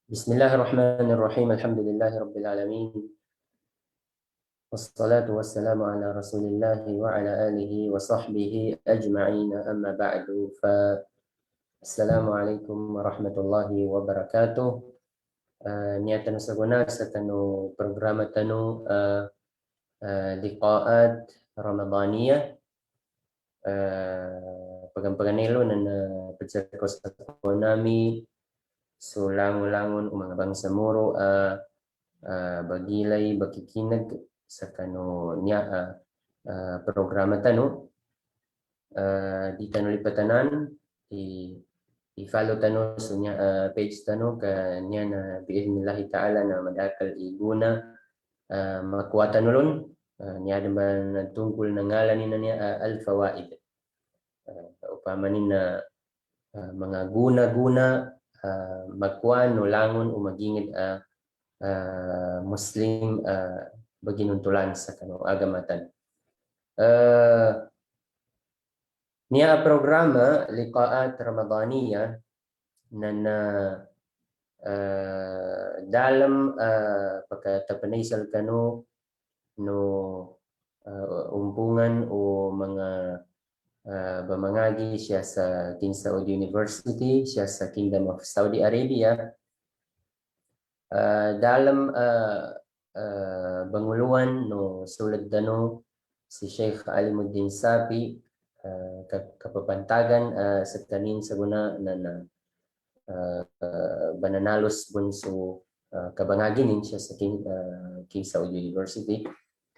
Bismillahirrahmanirrahim. Alhamdulillahirabbil alamin. Wassalatu wassalamu ala Rasulillah wa ala alihi wa sahbihi ajma'in. Amma ba'du. Assalamualaikum warahmatullahi wabarakatuh. Niatan saguna sa tanu programa tanu liqaat Ramadaniyah. Pagampanganilo na pagsasago sa nami so langon-langon o mga bangsa muro bagilay bakikinag sa kano niya programa tano di tano lipatanan i-follow tano so niya page tano ka niya na biidhnillahi ta'ala na madakal iguna makuha tano ron niya naman tungkol na ngalan niya al-fawaid upamanin na mga guna-guna magkuhan o langon o magingid Muslim baginuntulan sa kanong agamatan. Niya programa liqaat Ramadaniyah na dalam pagkatapanisal kano no umpungan o mga bamangagi siya sa King Saud University, siya sa Kingdom of Saudi Arabia. Dalam banguluan no sulad dano si Sheikh Alimuddin Sapi kapapantagan sa kanin sa guna na bananalos bunso kabangaginin siya sa King Saud University.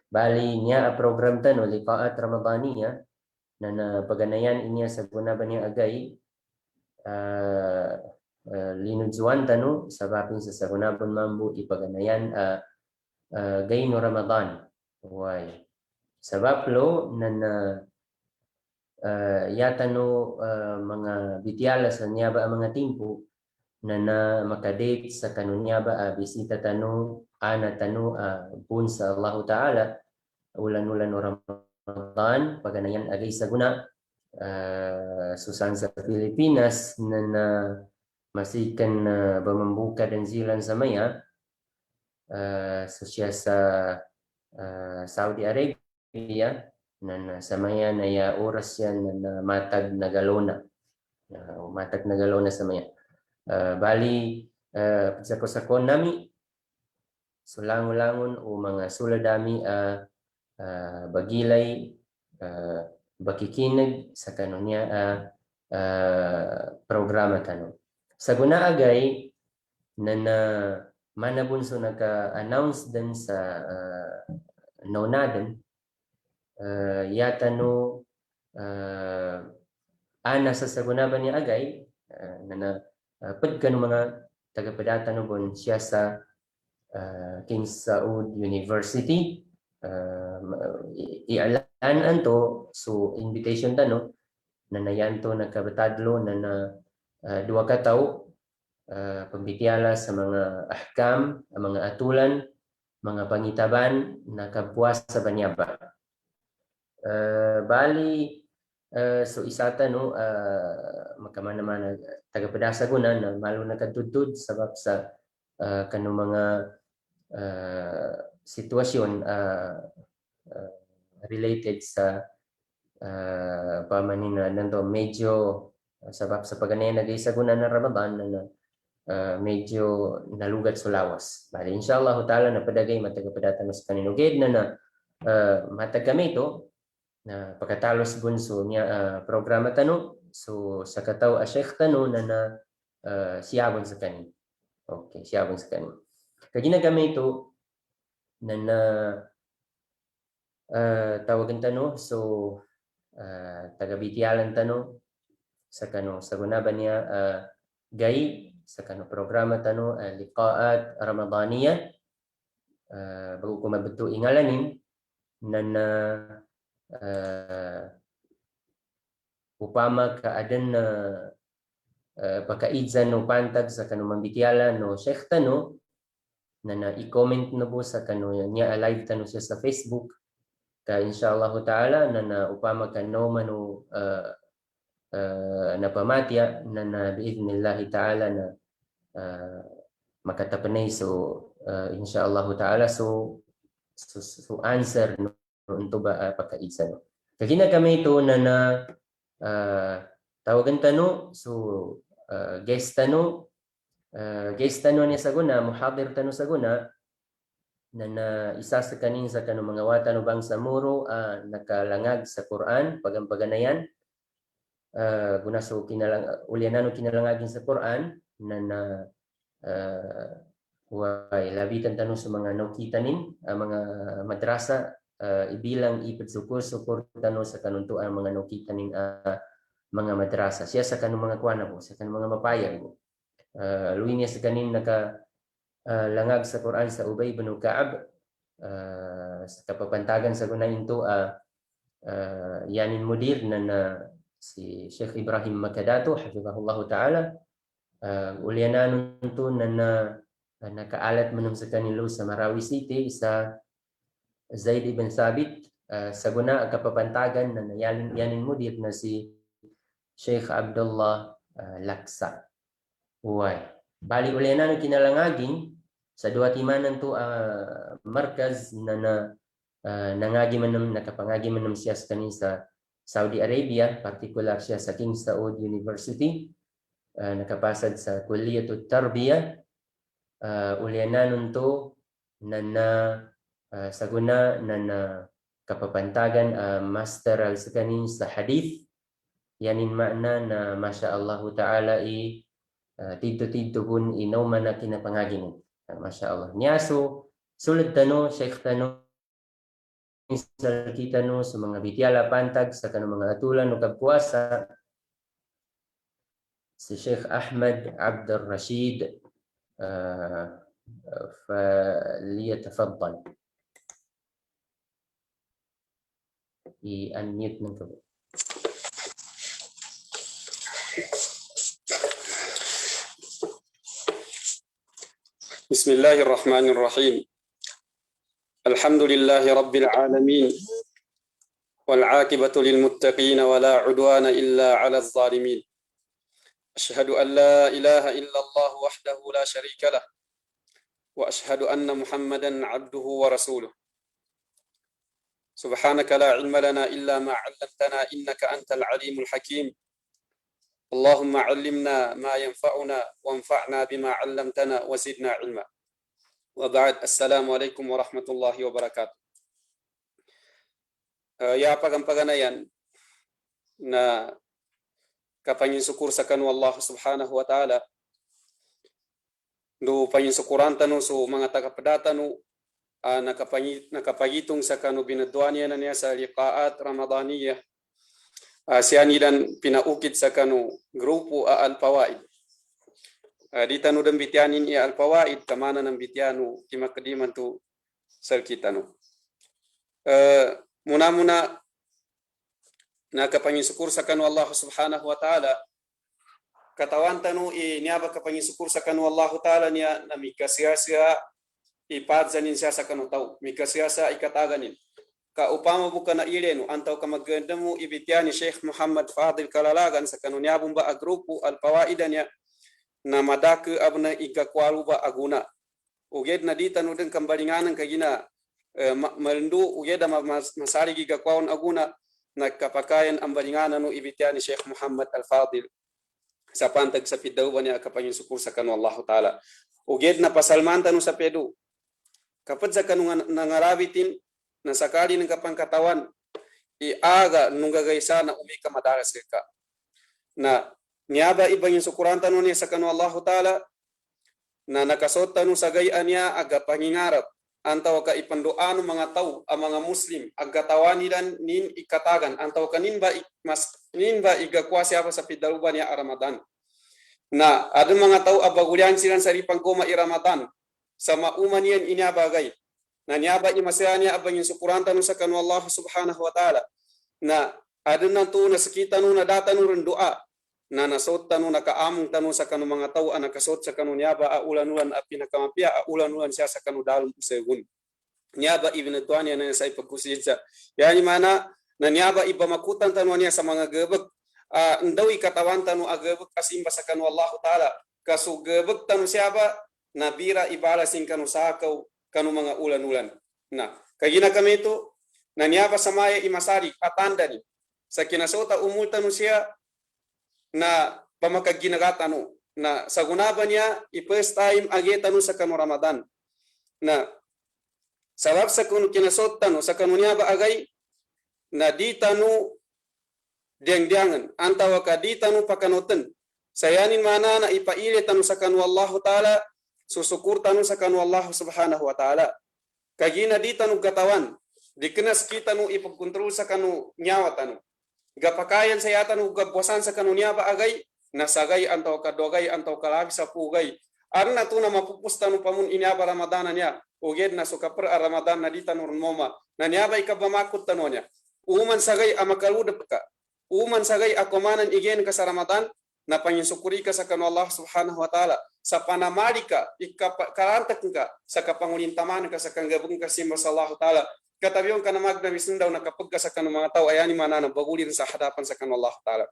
Bali niya program tano liqaat Ramadaniyah na paganayan inya sa guna ba niya agay linudzuan tano sa bapin sa sagunabon mambu ipaganayan gayno Ramadan. Why? Sabaplo na yatano mga bityala sa niya ba ang mga timpo na makadate sa kanunya ba bisita tano ana tano bun sa Allah Ta'ala ulan-ulan o Ramadan paganayan agay sa guna susan sa Pilipinas na masikan bamambuka dan zilan sa maya so siya sa Saudi Arabia na sa maya na ya oras yan na matag na galona sa maya bali sa kusakon nami so langon-langon o mga suladami bagilay bakikinag sa kanunya programa tano sa guna agay na manabunso naka-announce din sa naunadan yatano ana sa saguna ba ni agay na pagkano mga tagapadatano bon siya sa King Saud University ialaan to so invitation tano na nayanto nakabatadlo na dua ka tawo pagbityala sa mga ahkam, mga atulan, mga pangitaban na kabuas sa banyaba. Bali so isata no makamana-mana tagapadasa ko na malo na kadudud sabab sa kanong mga sitwasyon related sa pamanin na nanto medyo sabab sa paganayan nagay sa guna ng Ramadan na medyo nalugat sa lawas. Bali, inshallah ta'ala na padagay matagapadatan sa kaninugid na matag kami ito na pagkatalos bunso niya programa tano. So sa kataw Sheikh tano na siyabon sa kanin. Okay, siyabon sa kanin. Kagina kami ito na tawagan tano. So taga-bitialan tano sa kano sa gunaba niya gay sa kano programa tano liqaat Ramadaniya bago ko mabeto ingalanin na upama kaadan na pagkaidsan no pantag sa kano mambitiala no Sheikh tano na i-comment na po sa kano niya live tano siya sa Facebook ka inshallah ta'ala na upama kano mano napamatya na biidhnillahi ta'ala na makatapanay. So inshallah ta'ala so answer no untuk ba pagkaisa no kagina kami ito na tawagan tano. So guest tano niya sa guna muhadir tano sa guna na isa sa kanin sa kano mga wata no bang sa muro nakalangag sa Quran pagampaganayan guna so ulyanano kinalangagin sa Quran na way labitan tanong sa mga naukitanin mga madrasa ibilang ipagsukur tanong sa kanuntuan mga naukitanin mga madrasa siya sa kanong mga kuwana po sa kanong mga mapayag po luwi niya sa kanin langag sa Quran sa Ubay bin Ka'ab sa kapapantagan sa gunayin to yanin mudir na si Sheikh Ibrahim Makadato hafizahullah ta'ala ulyanan to na nakaalat manum sa kanilo sa Marawi City sa Zaid ibn Sabit sa guna ang kapapantagan na yanin mudir na si Sheikh Abdullah Laksa uway bali ulyanan kinalangagin sa duwa timanan to markaz na nangagi manum nakapangagi manum siya sa kanin sa Saudi Arabia, particular siya sa King Saud University, nakapasad sa Kulliyatut Tarbiyah, ulyanan to na sa guna na kapapantagan master sa kanin sa hadith, yanin makna na masya Allah ta'ala tidto pun inauman na kinapangagin. Masya Allah. Nyaso, sulad tano, Sheikh tano, sa kita no sa mga bitiala pantag sa kanang mga atulan o kagpuasa si Sheikh Ahmad Abdul Rashid فليتفضل i-unmute ng kabo. Bismillahirrahmanirrahim. Alhamdulillahi Rabbil Alamin والعاقبة للمتقين ولا عدوان إلا على الظالمين أشهد أن لا إله إلا الله وحده لا شريك له وأشهد أن محمدا عبده ورسوله سبحانك لا علم لنا إلا ما علمتنا إنك أنت العليم الحكيم اللهم علمنا ما ينفعنا وانفعنا بما علمتنا وزدنا علما وبعد السلام عليكم ورحمة الله وبركاته. Ya paganayan na kapanyinsukur sa kanu Allah subhanahu wa ta'ala do panyinsukuran tanu so mga tagapadatanu nakapagitong sa kanu binadwaniya na niya sa liqaat Ramadaniyah siyani dan pinaukit sa kanu grupo Al-Fawaid di tanu dan bitianin Al-Fawaid kamana ng bitianu kimakadiman tu salkitanu muna nakapanyinsukur sa kanu Allah subhanahu wa ta'ala katawan tanu niaba kapanyinsukur sa kanu Allah ta'ala niya na mikasiyasa ipadzanin siya sa kanu tau mikasiyasa ikataganin ka upama buka na ilenu antaw ka magandamo ibitiani Sheikh Muhammad Fadil Kalalagan sa kanu niabong ba a grupo Al-Fawaida niya na madake abna igakwalu ba aguna uged na di tanu den kambalinganan kagina marindu ugeda masari giga kwaon aguna nakapakayan ang balinganan no ibitiani Sheikh Muhammad Al-Fadil sa pantag sa pidauban niya kapangin sukur sa kanu Allah Ta'ala. Uged na pasalman tanu sa pedu. Kapag sa kanu nangarabitin na sakali ng kapangkatawan, iaga nung gagaysa na umika madaras ka. Na niyaba ibang yung sukuran tanu niya sa kanu Allah Ta'ala, na nakasot tanu sa gayaan niya aga pangingarap antaw ka ipandoano mga tao ang mga Muslim agkatawanidan nin ikatagan antaw kanin ba igakwa siya sa pidaluban niya Ramadan na adun mga tao abagulyan silang saripang koma i Ramadan sa mauman yan inabagay na niyaba imasya niya abang yung sukuran tanu sa kanu Allah subhanahu wa ta'ala na adun na to na sakita no na data no rin doa na nasot tanu nakaamong tanu sa kanu mga tao ang nakasot sa kanu niyaba aulanulan at pinakamapia aulanulan siya sa kanu dalong usegun niyaba ibinatuan niya na sa ipagkusidsa yani mana na niyaba iba makutan tanu niya sa mga gebek ndaw ikatawan tanu agebek kasimba sa kanu Allah Ta'ala kasu gebek tanu siya ba nabira ibala sing kanu sakaw kanu mga ulanulan na kagina kami ito na niyaba sa maya imasari atanda ni sa kinasota umulta no siya na pamakaginagata no na sa gunaba niya i-first time ageta no sa kanu Ramadan na sabab sa kunu kinasot tanu sa kanu niya ba agay na di tanu diang-diangan antawa ka di tanu pakanoten sayanin mana na ipaile tanu sa kanu Allah Ta'ala susukur tanu sa kanu Allah subhanahu wa ta'ala kagina di tanu gatawan dikenas kita nu ipagkontrol sa kanu nyawa tanu gapakayan sa yata no gabwasan sa kanunya ba agay nasagay antaw kadogay antaw kalabi sa pugay arna to na mapupusta no pamun inyaba Ramadan niya uged na sukapar Ramadan na dita nur moma na niya ba ikabamakot tano niya uman sagay amakaludap ka uman sagay akomanan igen ka sa Ramadan na panginsukuri ka sa kanu Allah subhanahu wa ta'ala sa panamali ka ikarantak ka sa kapangulintaman ka sa kanggabung ka simba sa Allah Ta'ala katabiyon ka na magdamisin daw nakapagka sa kanong mga tao ayani manana bagulin sa hadapan sa kanong Allah Ta'ala.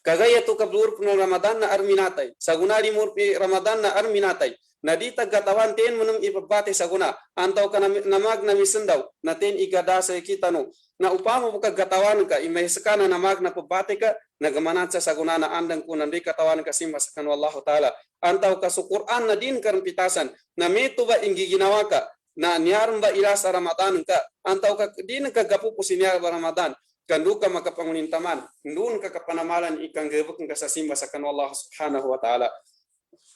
Kagaya to kablur ng Ramadan na arminatay. Sa guna di murpi Ramadan na arminatay. Na di tagatawan ten munum ipabate sa guna. Antaw ka na magdamisin daw na ten igada sa kita no. Na upamo mo kagatawan ka imay sakana na magnapabate ka nagamanat sa guna na andang ko nandi katawan ka simba sa kanong Allah Ta'ala. Antaw ka sa Quran na din karumpitasan na meto ba ingiginawa ka na niyaram ba ila sa Ramadan ka antaw ka di nagkagapu po sinya ba Ramadan kandu ka makapangunintaman ndun ka kapanamalan ikang gebek ka sa simba sa kanu Allah subhanahu wa ta'ala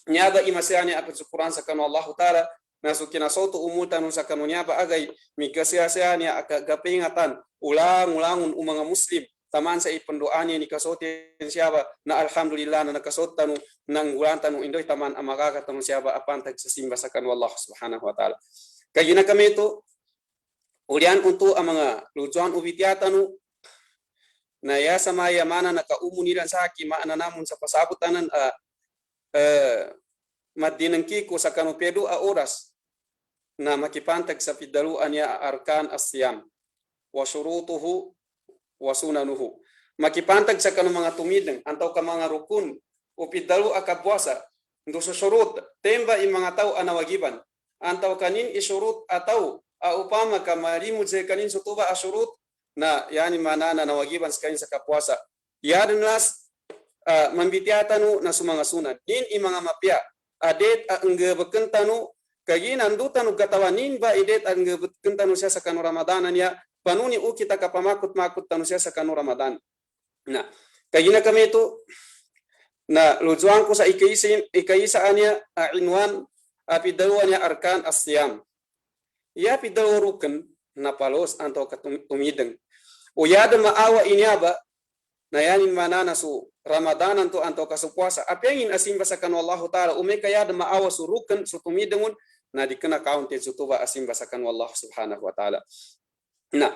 nyaga imasyani apat sukuran sa kanu Allah ta'ala na sukina soto umutan sa kanu nyaba agay migasiasya niya akagapingatan ulang-ulangun mga Muslim taman sa ipandoanya ni kasotin siyaba na alhamdulillah na nakasotanu nang gulantanu indoy taman amakakatanu siyaba apantag sa simba sa kanu Allah subhanahu wa ta'ala kagina kami ito, ulian untuk ang mga lujuan ubitiatanu na yasa maya mana nakaumulilan sa aki maana namun sa pasabutanan madinang kiko sa kanupedo a oras na makipantag sa pidaluan niya arkan asyam wa syurutuhu wa sunanuhu makipantag sa kanu mga tumideng antaw ka mga rukun o pidalu akabwasa ndo sa syurut temba i mga tao anawagiban antaw kanin isurut atau upama kamarimu je kanin sutuba asurut na yani manana nawagiban kanin sa kapuasa yaden las mambitiatanu na sumanga sunan din i mga mapya adet anggebekentanu kagina ndutanu gatawanin ba idet anggebekentanu siya sa kanu Ramadanan ya panuni u kita kapamakut-makut tanu siya sa kanu Ramadan na kagina kami itu na lujuan ko sa ikaisaan niya inwan pidaluan niya arkan asyam. Ya pidalu rukun na palos anto katumideng. O yada maawa inyaba na yanin manana su Ramadan anto kasupuasa. Apengin asimba sa kanu Allah Ta'ala umeka yada maawa su rukun su tumidengun na dikena kaunte su tuba asimba sa kanu Allah subhanahu wa ta'ala. Na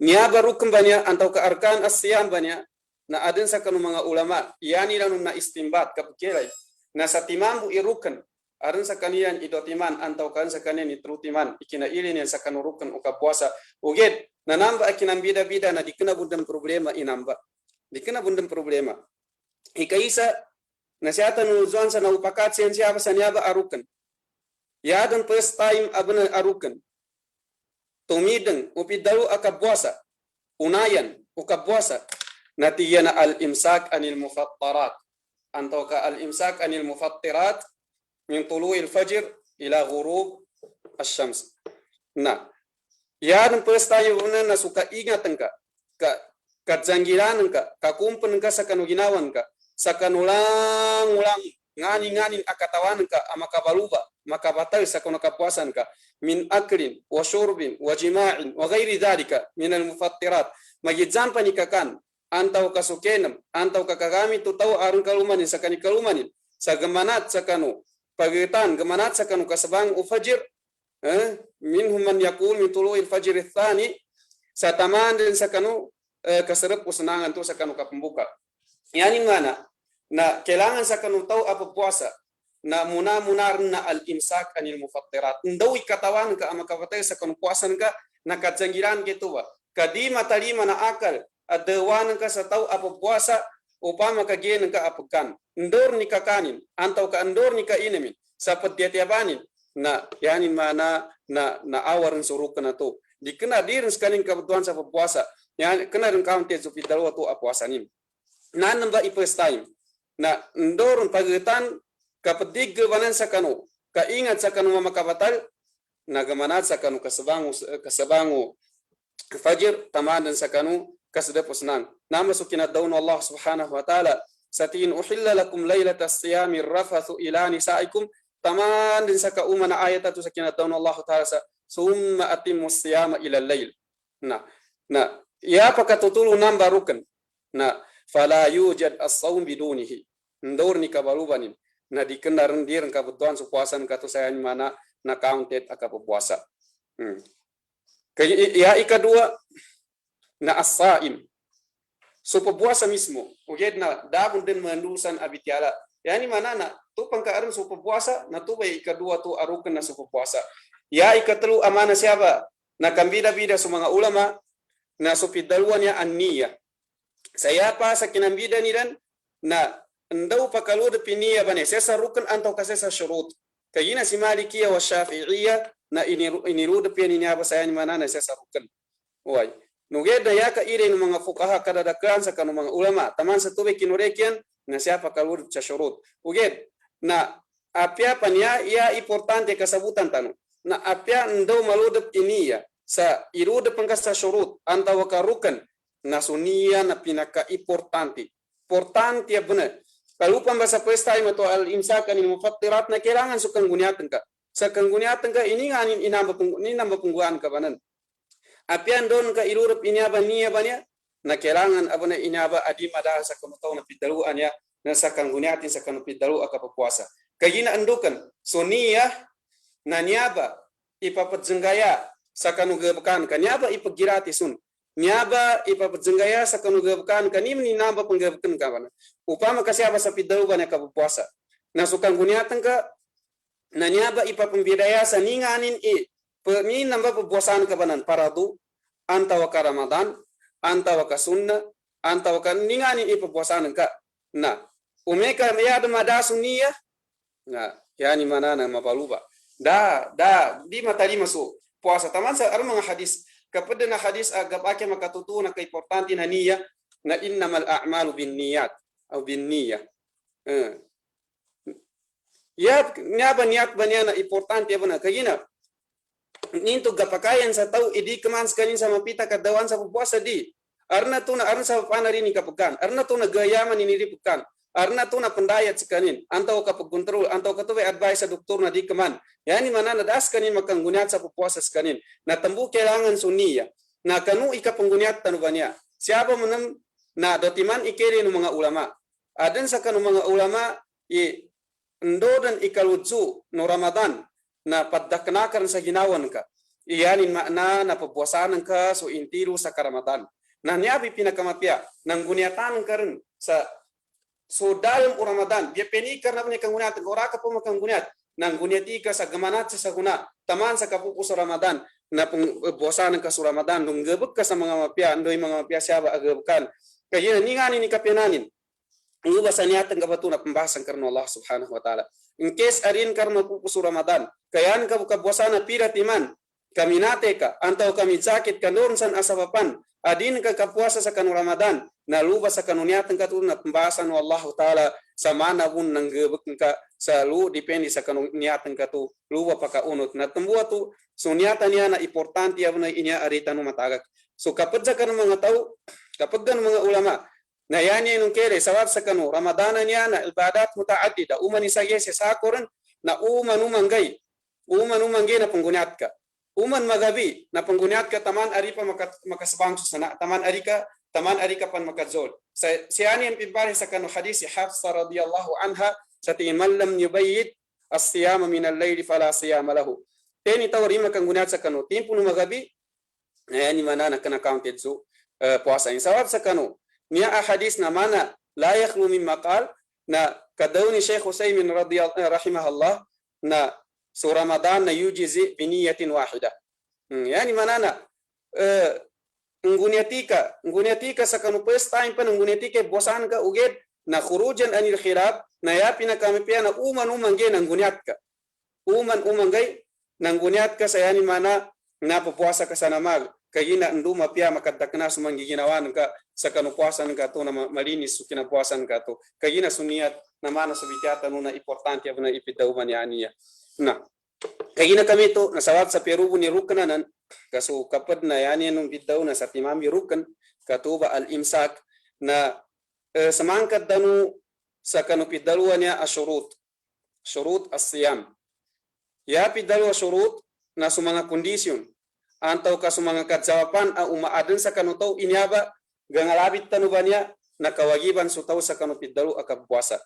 niaba rukun banya anto ka arkan asyam banya na adin sa kanu mga ulama yani lanun na istimbat kapukilay na sa timambu irukun aron sa kaniyan idotiman antaw kan sa kaniyan itrutiman ikinailin yan sa kanurukan o kapuasa uged nanamba akinang bida-bida na di kena bundang problema inamba di kena bundang problema ikaisa na siya tanuzuan sa naupakat siya sa niyaba arukan yadan first time abna arukan tumideng upidalu akapuasa unayan o kapuasa natiyana al-imsak anil mufattarat antau ka al-imsak anil mufattirat min tulu'il fajr ila ghurub asy-syams. Nah, yan pestayo na suka ingat engka ka janggiran engka ka kumpen engka sakanu ginawan ka sakanulang-ulang ngani akatawan ka amaka baluba maka batal sakanu kapuasan ka min aklin wa syurbin wa jima'in wa ghairi dhalika min al-mufattirat magijam panikakan antau kasukenem antau kakagami tu tau arun kalumanin sakani kalumanin sagamanat sakanu pagitan gemanat sakanu kasabang ufajir minhum man yaqul min tulu'il fajr tsani sataman dan sakanu kaserep usenangan tu sakanu kapembuka yani mana na kelangan sakanu tau apa puasa na munar na al imsak anil mufattirat ndau ikatawan ka ama kafatay sakanu puasan ka na katjanggiran gitu ba kadi matalima na akal adawan ka sa tau apa puasa upama ka gen ka apekan ndor ni kakanin antau ka ndor ni ka inemin sapat dia tiabanin na yani mana na awarin suruh kena tu dikena dirin sekanin kebutuhan sa puasa yani kena rin kaunte su fidal tu apuasanim na namba ipes time na ndorun pagitan kapedig banan sakanu ka ingat sakanu mama kabatal na gamanat sakanu kasabangu fajr taman dan sakanu kasdap usnan nama sukina daun Allah subhanahu wa ta'ala satin uhilla lakum lailatas siyami rafathu ila nisaikum taman din saka umana ayat tu sakina daun Allah ta'ala summa atimmus siyama ila lail na ya pakatutulu namba rukun na fala yujad as-saum bidunihi ndor ni kabalubanin na dikenaran dir kabutuhan supuasan katu saya mana na counted aka puasa ya ikadua na as-saim supuasa mismo uged na dabun den mandusan abitiala yani mana na tu pangkaaran supuasa na tu bay ikadua tu arukan na supuasa ya ikatelu amana siapa na kambida-bida sa mga ulama na supidaluan ya an-niyah saya pa sa kinambida nilan na ndaw pakalud piniya bane sesa rukun antau kasesa syurut kayina si Malikiyah wa Syafi'iyah na inirud piniya ba saya mana na sesa rukun way nugeda ya ka ire ng mga fuqaha kadadakan sa kanong mga ulama taman sa tubig kinurekian na siya pakalud sa syurut uged na apya panya ya importante kasabutan tanu na apya ndaw malud piniya sa irud pangkasa syurut antau ka rukun na sunia na pinaka importante ya benar kalau pembahasa pesta itu al imsak anil mufattirat na kailangan sa kangguniatan ka ini nganin inamba pungguan ka banan apian don ka irurup inyaba niya banya na kailangan abana inyaba adim ada sa kamutaw na pidaluan ya na sa kangguniatin sa kanupidalu aka puasa kayina andukan so niya na niyaba ipapajenggaya sa kanugabakan kanyaba ipagirati sun nyaba ipapajenggaya sa kanugabakan kanim ni namba penggabakan ka bana upama kasyaba sa pidalu banya ka puasa na sukang guniatan ka na nyaba ipapambidaya sa ninganin ni namba pupuasan ka banan paradu antawa ka Ramadan antawa ka sunna antawa ka ninganin ipapuasan ka na umeka yada madasu niya na yani mana na mapaluba da di matali masu puasa taman sa ar mga hadis kapag na hadis agap ake makatutuo na kaimportante na niya na innamal a'malu binniyat o binniyah ya niyat ba niya na importante ba na kagina ninto gapakayan sa tao idi kamans kanin sa mapita kadawan sa pupuasa di arna sa panarini kapagkan arna to na gayaman iniripukan arna to na pandayat sa kanin antaw kapag kontrol antaw katuwe advice sa doktor na di kaman yani mana nadas kanin makanggunyat sa pupuasa sa kanin na tambu kailangan suniya na kanu ikapangguniat tanubanya siapa manam na dotiman ikere ng mga ulama adan sa kanu mga ulama ndodan ikaludzu no Ramadan na paddaknakaran sa ginawan ka iyanin makna na papuasanan ka so intiru sa Ramadan na niyabi pinakamapya nang gunyatan ka rin sa so dalam Ramadan dia penikar na punya kangguniat ora ka po makanggunyat nang gunyati ka sa gamanat sa guna taman sa kapupo sa Ramadan na puasanan ka sa Ramadan nung gabek ka sa mga mapya andoy mga mapya siya ba agabukan kaya ninganin ni kapyananin Iba sa niyatan kabato na pembahasan karena Allah subhanahu wa ta'ala. In case arin karena pupuso Ramadan, kayaan ka bukabuasan na pirat iman, kami nate ka, antaw kami sakit kandoon san asapapan, adin ka kapuasa sa kanu Ramadan, na luba sa kanuniyatan katulad na pembahasan wa Allah ta'ala, samana pun nanggebek ka selalu depende sa kanu niatan ka tu luwa paka unut na tambua tu so niatan niya na importante ya na inya arita no matagak so kapag sa kanu mga tao kapag kanu mga ulama na yani nung kere sawab sa kanu ramadana niya na ibadat mutaaddida umani sa yes sa koran na umanumangay na pengguniat ka uman magabi na pengguniat ka taman ari pa makasabang sana taman ari ka pan makadzol si ani ang pibari sa kanu hadis si Hafsa radhiyallahu anha sa tingin man lam yubayyit as-siyama min al-layli fala siyama lahu teni tawrima kang gunat sa kanu timpo no magabi yani mana na kana counted so puasa in sawab sa kanu niya hadis na mana la yakhlu min maqal na kadawni Sheikh Husaymin radhiyallahu rahimahullah na so Ramadan na yujizi bi niyatin wahida yani manana nguniatika sa kanu first time pa nguniatika bosan ka uged na khurujan anil khilaf na yapi na kami pia na umangge nang guniat ka umangay nang guniat ka sa yani mana na pupuasa ka sa namag kagina nduma pia makadakna sumang giginawan ka sa kanu puasan ka to na malinis su kinapuasan ka to kagina suniyat na mana sa bityata no na importante na ipidauman yani na kagina kami to nasawat sa Peru ni ruknanan kaso kapad na yani nung bidaw na sa timami rukn katuba al-imsak na samangkat danu sa kanu pidalwa niya asyurut as-siyam ya pidalwa syurut na sumanga kondisyon antaw ka sumanga kadjawapan a umaaden sa kanu taw inyaba gangalabit tanuban niya na kawagiban su taw sa kanu pidalu akabwasa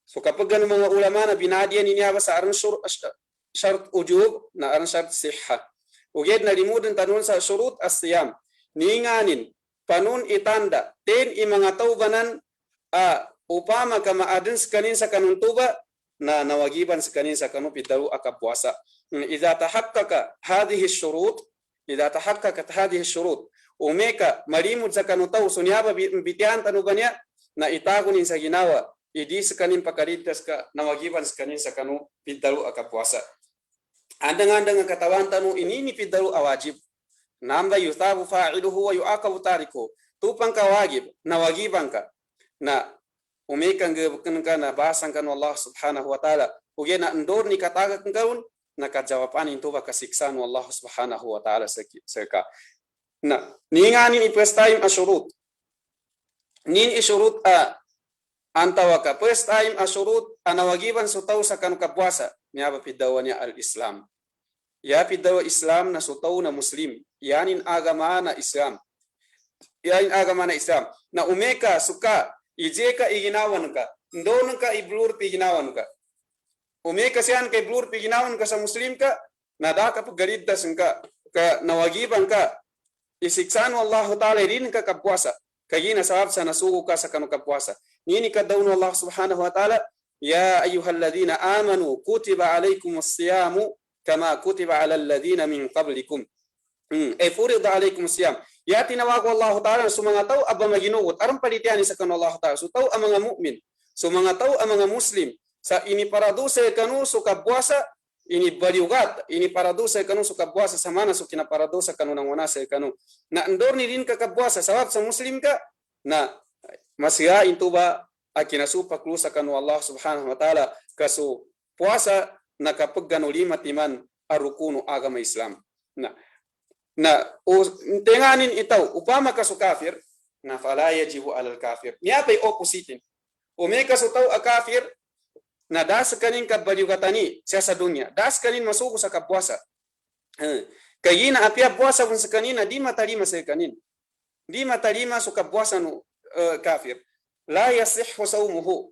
so kapag ganu mga ulama na binadiyan inyaba sa aran syart ujub na aran syart sihha uged na limudan tanun sa syurut as-siyam ninganin panun itanda ten imanga tawbanan upama ka maadin kanin sa kanun tuba na nawagiban sa kanin sa kanu pidalu akabwasa idza tahaqqaqa hadhihi ash-shurut umeka malimud sa kanu taw sunyaba bitian tanubanya na itagunin sa ginawa idi sa kanin pakaritas ka nawagiban sa kanin sa kanu pidalu akabwasa andang-andang ang katawan tanu ini pidalu awajib namba yuthabu fa'iluhu wa yu'aqabu tariku tupang ka wajib nawagiban ka na umekang gebukan ka na basang kan Allah subhanahu wa ta'ala uge na ndor ni kataga kang kaun na kajawapan into ba kasiksan Allah subhanahu wa ta'ala seka na ninganin first time asyurut nin isyurut antawa ka first time asyurut anawagiban sutaw sa kanu kabwasa niya ba pidawa niya al-Islam ya pidawa Islam na sutaw na Muslim yanin agama na Islam na umeka suka ijeka iginawan ka ndon ka iblur piginawan ka umeka siyan kay blur piginawan ka sa Muslim ka nadaka paggaliddas ka nawagiban ka isiksan Allah ta'ala rin ka kabwasa kagina sawab sa nasugo ka sa kanu kabwasa nini ka daw Allah subhanahu wa ta'ala ya ayyuhalladhina amanu kutiba alaykumus siyamu kama kutiba alal ladhina min qablikum furida alaykumus siyam ya tinawago Allah ta'ala sa mga tao aba maginuot aram palitian sa kanu Allah ta'ala so tao ang mga mu'min so mga tao ang mga muslim sa ini paraduse kanu so kabwasa ini baliugat ini paraduse kanu so kabwasa sa mana so kinaparadusa kanu nang wanasa kanu na ndor ni din ka kabwasa sawab sa muslim ka na masya intuba akinasupa klusa kanu Allah subhanahu wa ta'ala kaso puasa na kapag ganu lima timan arukunu agama Islam na tenganin itaw upama ka so kafir na fala yajibu alal kafir niya pay opposite umeka so taw a kafir na das kanin kabaliugatani siya sa dunya das kanin masuko sa kabwasa kayina apia puasa kun sa kanina di matalima sa kanin di matalima so kabwasa no kafir la yasihhu sawmuhu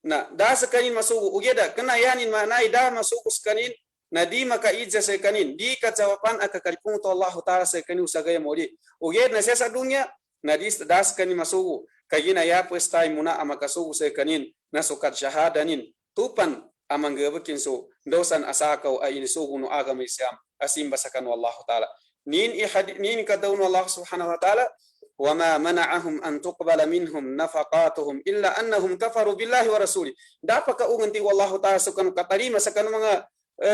na das kanin masuko ugeda kana yanin manay da masuko sa kanin na di makaidza sa kanin di kajawapan akakalipung to Allah ta'ala sa kanin usagay moli uged na siya sa dunya na di das kanin masuko kayina ya first time muna amakasuko sa kanin na sukat shahadanin tupan amang gabakin so dosan asakaw ay inisugo no agama Islam asimba sa kanu Allah ta'ala nin kadawno Allah subhanahu wa ta'ala wama mana'ahum an tuqbala minhum nafaqatuhum illa annahum kafaru billahi wa rasuli dapaka unganti wallahu ta'ala sa kanu katarima sa kanu mga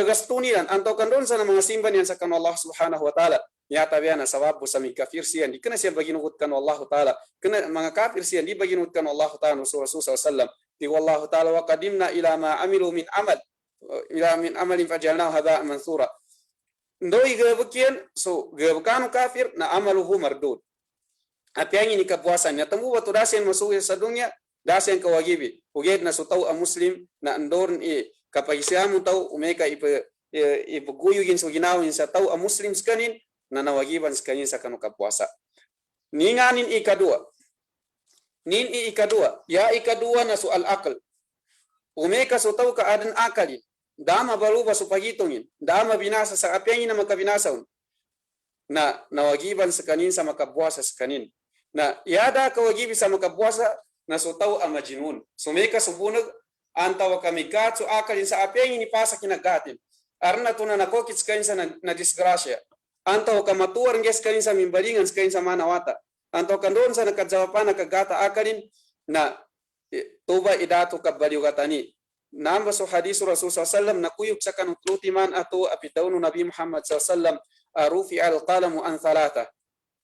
gastuniran anto kandon sa mga simban yan sa kanu Allah subhanahu wa ta'ala ya tabiana sawabu sa mga kafir siyan di kana siya baginugot kanu Allah ta'ala kana mga kafir siyan di baginugot kanu Allah ta'ala no Rasul sallallahu Di wallahu taala wa qadimna ila ma amilu min amal ila min amalin fajalnahu haba'an mansura. Ndoi gebekian so gebekanu kafir na amaluhu mardud. Apiang ini kepuasan ya temu batu dasen masuk sa dunia dasen kewajibi. Uged na so tau a muslim na andorn kapagisiamu tau umeka ipaguyugin so ginawin sa tau a muslim skanin na nawagiban skanin sa kanu kapuasa. Ninganin ikadua. Nin ikadua. Ya ikadua na so al-aql. Umeka so tau keadaan akali. Dama baluba so pagitongin. Dama binasa sa apiang na makabinasaun. Na nawagiban skanin sa makapuasa skanin. Na yada kawagibi sa makapuasa na so tau a majinun. Sumeka subunag antawa kamigat so akalin sa apiang ni pasa kinagatin. Arna tuna nakokit skanin sa na disgrasya. Antawa kamatuar nges skanin sa mimbalingan skanin sa manawata. Antawa kandon sa nakadjawapan nakagata akalin na tuba idatu kabaliugatani. Namba so hadisu Rasul sallam nakuyuk sa kanututiman ato apitawno Nabi Muhammad sallam arufi al-qalamu an thalatha.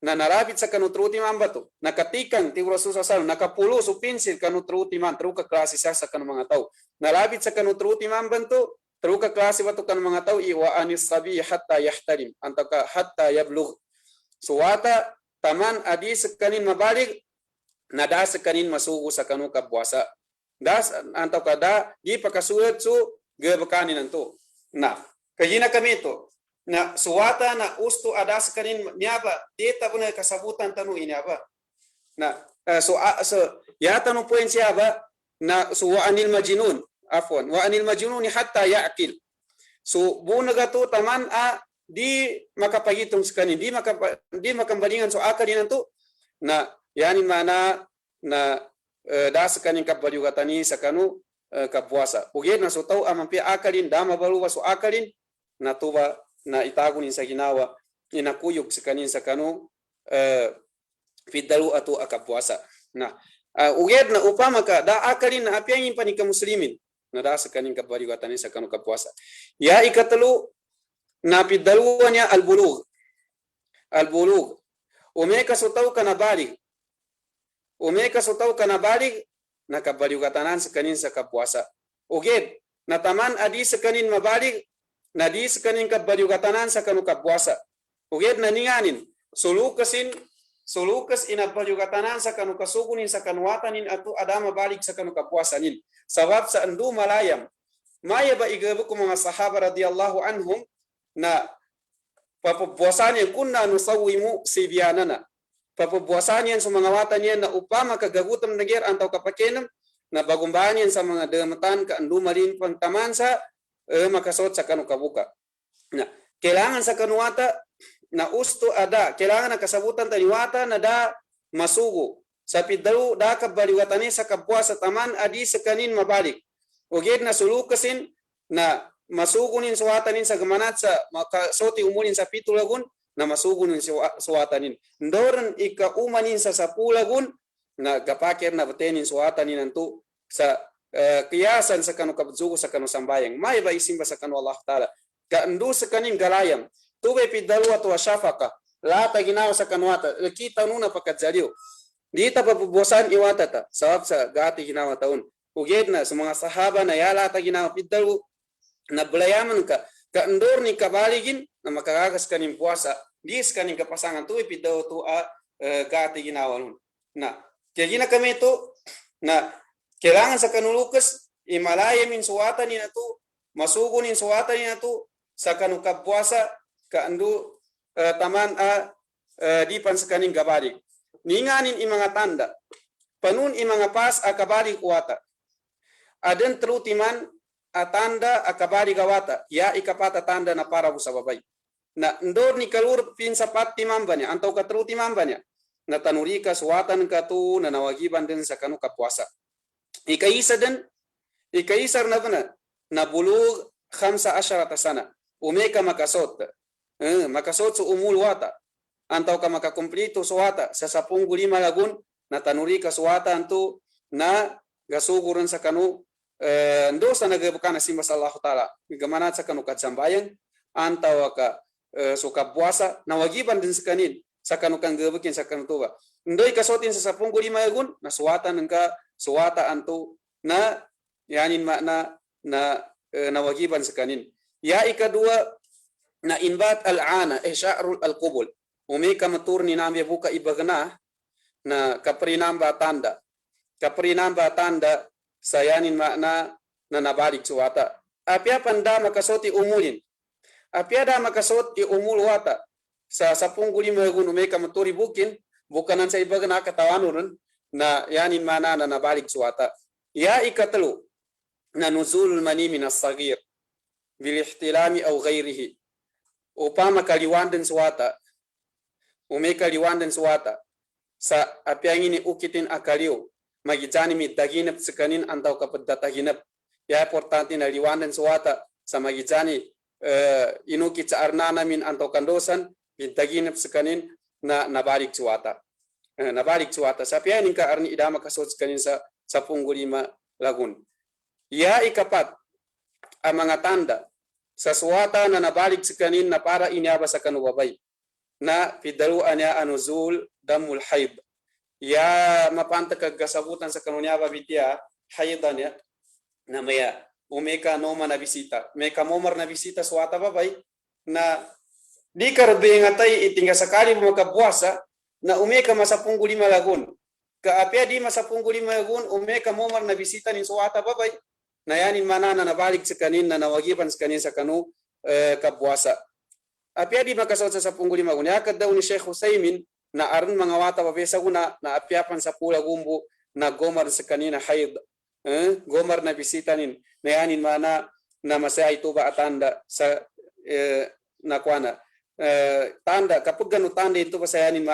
Na narabit sa kanututiman bato. Nakatikan ti Rasul sallam nakapulo so pinsil kanututiman teruka klase sa kanu mga tao. Narabit sa kanututiman banto teruka klase bato kanu mga tao wa anis sabi hatta yahtalim antaka hatta yablugh. Suwata taman adi sekanin mabalig nada sekanin masugo sa kanu kapuasa. Das antaw kada di pakasulat so gebekani nanto. Nah, kayina kami ito na suwata na usto adas kanin niaba dita pun kasabutan tanu ini apa. Nah, so ya tanu poin siapa na suwa anil majnun afwan wa anil majnun hatta ya'qil. So bunaga to taman di makapagitung sekanin di makambandingan so akalin nanto na yani mana na das kanin kabaliugatani sakanu kapuasa. Uged na so tau amampi akalin dama baluwa so akalin na tuba na itagunin sa ginawa inakuyog sakanin sakanu fidalu ato akapuasa. Na uged na upama ka da akalin na apiangin pa ni ka muslimin na das kanin kabaliugatani sakanu kapuasa. Ya ikatelu na fidaluan niya al-bulugh. Al-bulugh. Umeka so tau kana balig. Umeka so tau kana balig nakabaliugatanan sa kanin sa kapuasa. Uged na taman adi sa kanin mabalig na di sa kanin kabaliugatanan sa kanu kapuasa. Uged na ninganin sulukas inabaliugatanan sa kanu kasugunin sa kanuwatanin ato adama balig sa kanu kapuasanin. Sabab sa andu malayam maya ba igabu ko mga sahaba radiyallahu anhum na papupuasan yan kunna nusawimu sibyanana. Papupuasan yan sa mga watan yan na upama kagagutam na ger antaw kapakenam na bagumbahan yan sa mga damatan kaandumalin pang tamansa makasot sa kanu kabuka. Na kailangan sa kanuwata na usto ada, kailangan na kasabutan taniwata na da masugo. Sa pidalu da kabaliwatani sa kapuasa taman adi sa kanin mabalik. Uged na sulukasin na masugunin suwatanin sa gamanat sa makasoti umunin sa pitulagun na masugunin suwatanin. Ndoran ikaumanin sa sapulagun na gapakir na batenin suwatanin nanto sa kiyasan sa kanu kabzugo sa kanu sambayang. May ba isimba sa kanu Allah Ta'ala. Kaandu sa kanin galayam. Tube pidalu ato ashafaka. Lata ginawa sa kanuata. Kita nuna pakadzaliw. Dita papubosan iwata ta. Sabab sa gati ginawa taon. Uged na sa mga sahaba na yalata ginawa pidalu na belayaman ka kaandor ni kabaligin na makagagas kanin puasa dis kanin kapasangan tu ipitaw tu gati ginawa nun. Na kaya gina kami ito na kailangan sa kanulukas imalayamin suwatan ni na to masugunin suwatan ni na to sa kanukab puasa kaando taman di pan sa kanin kabalig. Ninganin imanga tanda panun imanga pas akabalig kuwata adan terutiman atanda akabari gawata ya ikapata tanda na para sa babay na ndor ni kalur pinsa pati mambanya antaw katruti mambanya na tanurika suwatan ka tu na nawagiban din sa kanu kapuasa ikaisar na bana na bulug 15 sana umeka makasot so umul wata antaw ka makakomplito suwata sa 15 lagun na tanurika suwatan tu na gasuguran sa kanu ndo sa nagabukana simba sa Allah Ta'ala gamanat sa kanu katsambayang antaw ka suka puasa nawagiban din sa kanin sa kanu kang gabukin sa kanu tuba ndoy kasotin sa 15 gun na suwatan ka suwata anto na yani makna na wajiban sakanin. Ya ikadua na inbat al-ana sya'rul al-qubul. Umika maturni nambe buka ibagna na kaprinamba tanda. Kaprinamba tanda sayanin makna na nabalik suwata. Apia panda makasoti umulin. Apia da makasoti umul wata. Sa 15 gun umika maturi bukin bukanan sa ibagna katawanun na yanin mana na nabalik suwata. Ya ikatlu na nuzulul mani min as-saghir bil ihtilami aw ghairihi. Upama kaliwanden suwata umeka liwanden suwata sa apiangini ukitin akaliu magijani mi daginap sekanin antau kapadataginap ya importante na liwanden suwata sa magijani inukit sa arnana min antau kandosan mi daginap sekanin na nabalik suwata nabalik suwata sa apiangin ka arni idama kasot sekanin sa 15 lagun. Ya ikapat ang mga tanda sa suwata na nabalik sekanin na para inyaba sa kanubabay na pidaluan niya anuzul damul haid. Ya mapanta kagasabutan sa kanunyaba bitya haidan ya na maya umeka noma na bisita. Meka momar na bisita suwata babay na di karbe ngatay itinga sakali mo makabuasa na umeka masa 15 lagun. Kaapya di masa 15 lagun umeka momar na bisita nin suwata babay na yanin mana na nabalik sa kanin na nawagiban sa kanin sa kanu kabuasa. Apya di makasot sa 15 lagun. Yakad daw ni Sheikh Husaymin na aron mga wata babesa guna na apyapan sa pula gumbo na gomar sa kanina haid. Gomar na bisita nin na yanin mana na masay tuba atanda sa nakwana. Tanda kapag ganu tanda ito pa sa yanin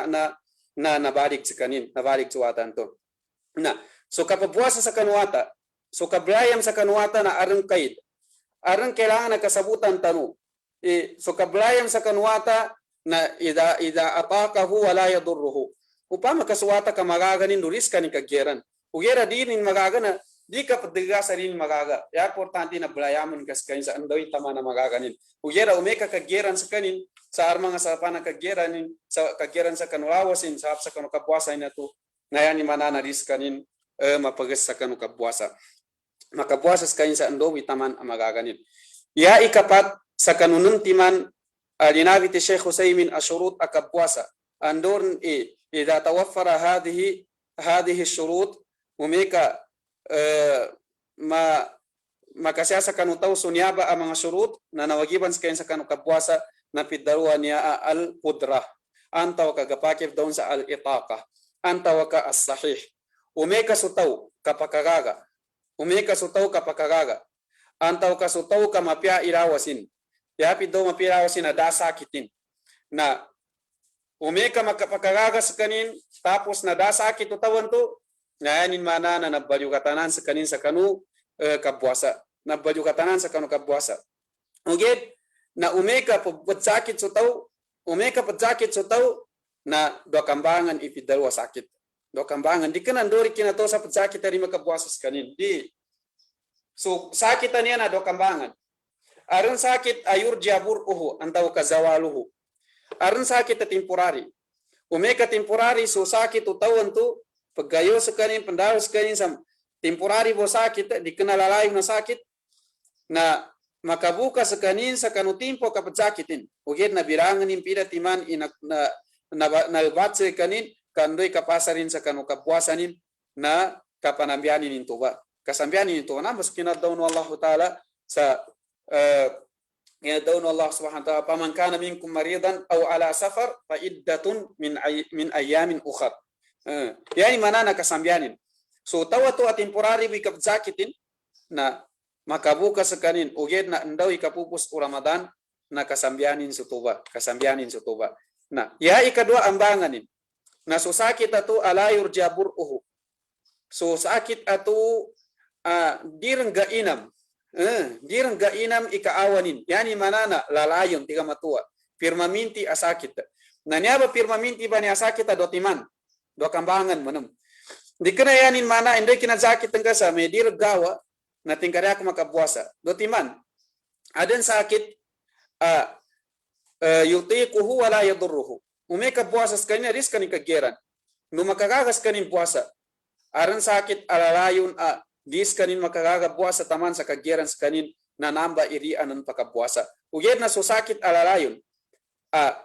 na nabalik sa kanin, nabalik sa watan to. Na so kapabuasa sa kanwata, so kablayam sa kanwata na aron kaid. Aron kailangan na kasabutan tanu. So kablayam sa kanwata na ida atakahu wala yadurruhu. Upama kasuwata ka magaganin nuris ka ni kagyeran. Ugera din magagana di ka padiga sa rin magaga. Ya importante na blayamon kas kanin sa andaw tama na magaganin. Ugera umeka kagyeran sa kanin sa armang sa pana kagyeran sa kagyeran sa kanwawasin sa apsa kanu kabuasa na to. Ngayon ni manana ris kanin mapagas sa kanu kabuasa. Makabuasa sa kanin sa andaw taman ang magaganin. Ya ikapat sa kanunun timan linabi ti Sheikh Husaymin asyurut akabuasa. Andorn idha tawaffara hadhihi syurut umeka makasya sa kanutaw sunyaba ang mga syurut na nawagiban sa kanin sa kanu kabuasa na pidaruan niya al-qudrah. Antaw kagapakip daw sa al-itaqa. Antaw ka as-sahih. Umeka sutaw kapakagaga. Umeka sutaw kapakagaga. Antaw ka sutaw ka mapya irawasin. Yapid daw mapya irawasin na dasakitin. Na umeka makapakagaga sa kanin tapos na dasakit utawan to ngayanin mana na nabalyugatanan sa kanin sa kanu kabuasa. Nabalyugatanan sa kanu kabuasa. Ugit na umeka pagsakit sa tao, umeka pagsakit sa tao na dokambangan ipidalwa sakit. Dokambangan di kanan dori kinato sa pagsakit ari makabuasa sa kanin. Di. So sakit niya na dokambangan. Aron sakit ayur jaburuhu antaw kazawaluhu. Aron sakit na temporary. Umeka temporary so sakit utawan to paggayo sa kanin pandaw sa kanin sa temporary bo sakit di kanalalayo na sakit na makabuka sa kanin sa kanutimpo kapag sakitin. Ugit na birangan impida timan nalbat sa kanin kandoy kapasarin sa kanukapuasanin na kapanambianin into ba. Kasambianin into na mas kinadaw no Allah Ta'ala sa kinadaw no Allah Subhanahu wa Ta'ala paman kana minkum maridan aw ala safar fa iddatun min ayamin ukhar. Yani mana na kasambianin. So tawa to temporary bi kapag sakitin na makabuka sa kanin uged na ndaw ikapupus o Ramadan na kasambianin sa tuba na ya ikadua ambanganin na so sakit ato alayur jaburuhu so sakit ato dirang gainam ikaawanin yani manana lalayon tiga matua firmaminti asakit na niya ba firmaminti ba niya sakit dotiman do kambangan manam di kana yanin mana inday kinasakit ang kasa may dirang gawa na tingkari ako makabuasa. Dotiman, adan sakit, yutiquhu wala yadurruhu. Umeka buasa sa kanya, ris kanin kageran. No makagagas kanin buasa. Aran sakit alalayon, dis kanin makagaga puasa taman sa kagiran sa kanin na namba iri anan pakapuasa. Uged na so sakit alalayon.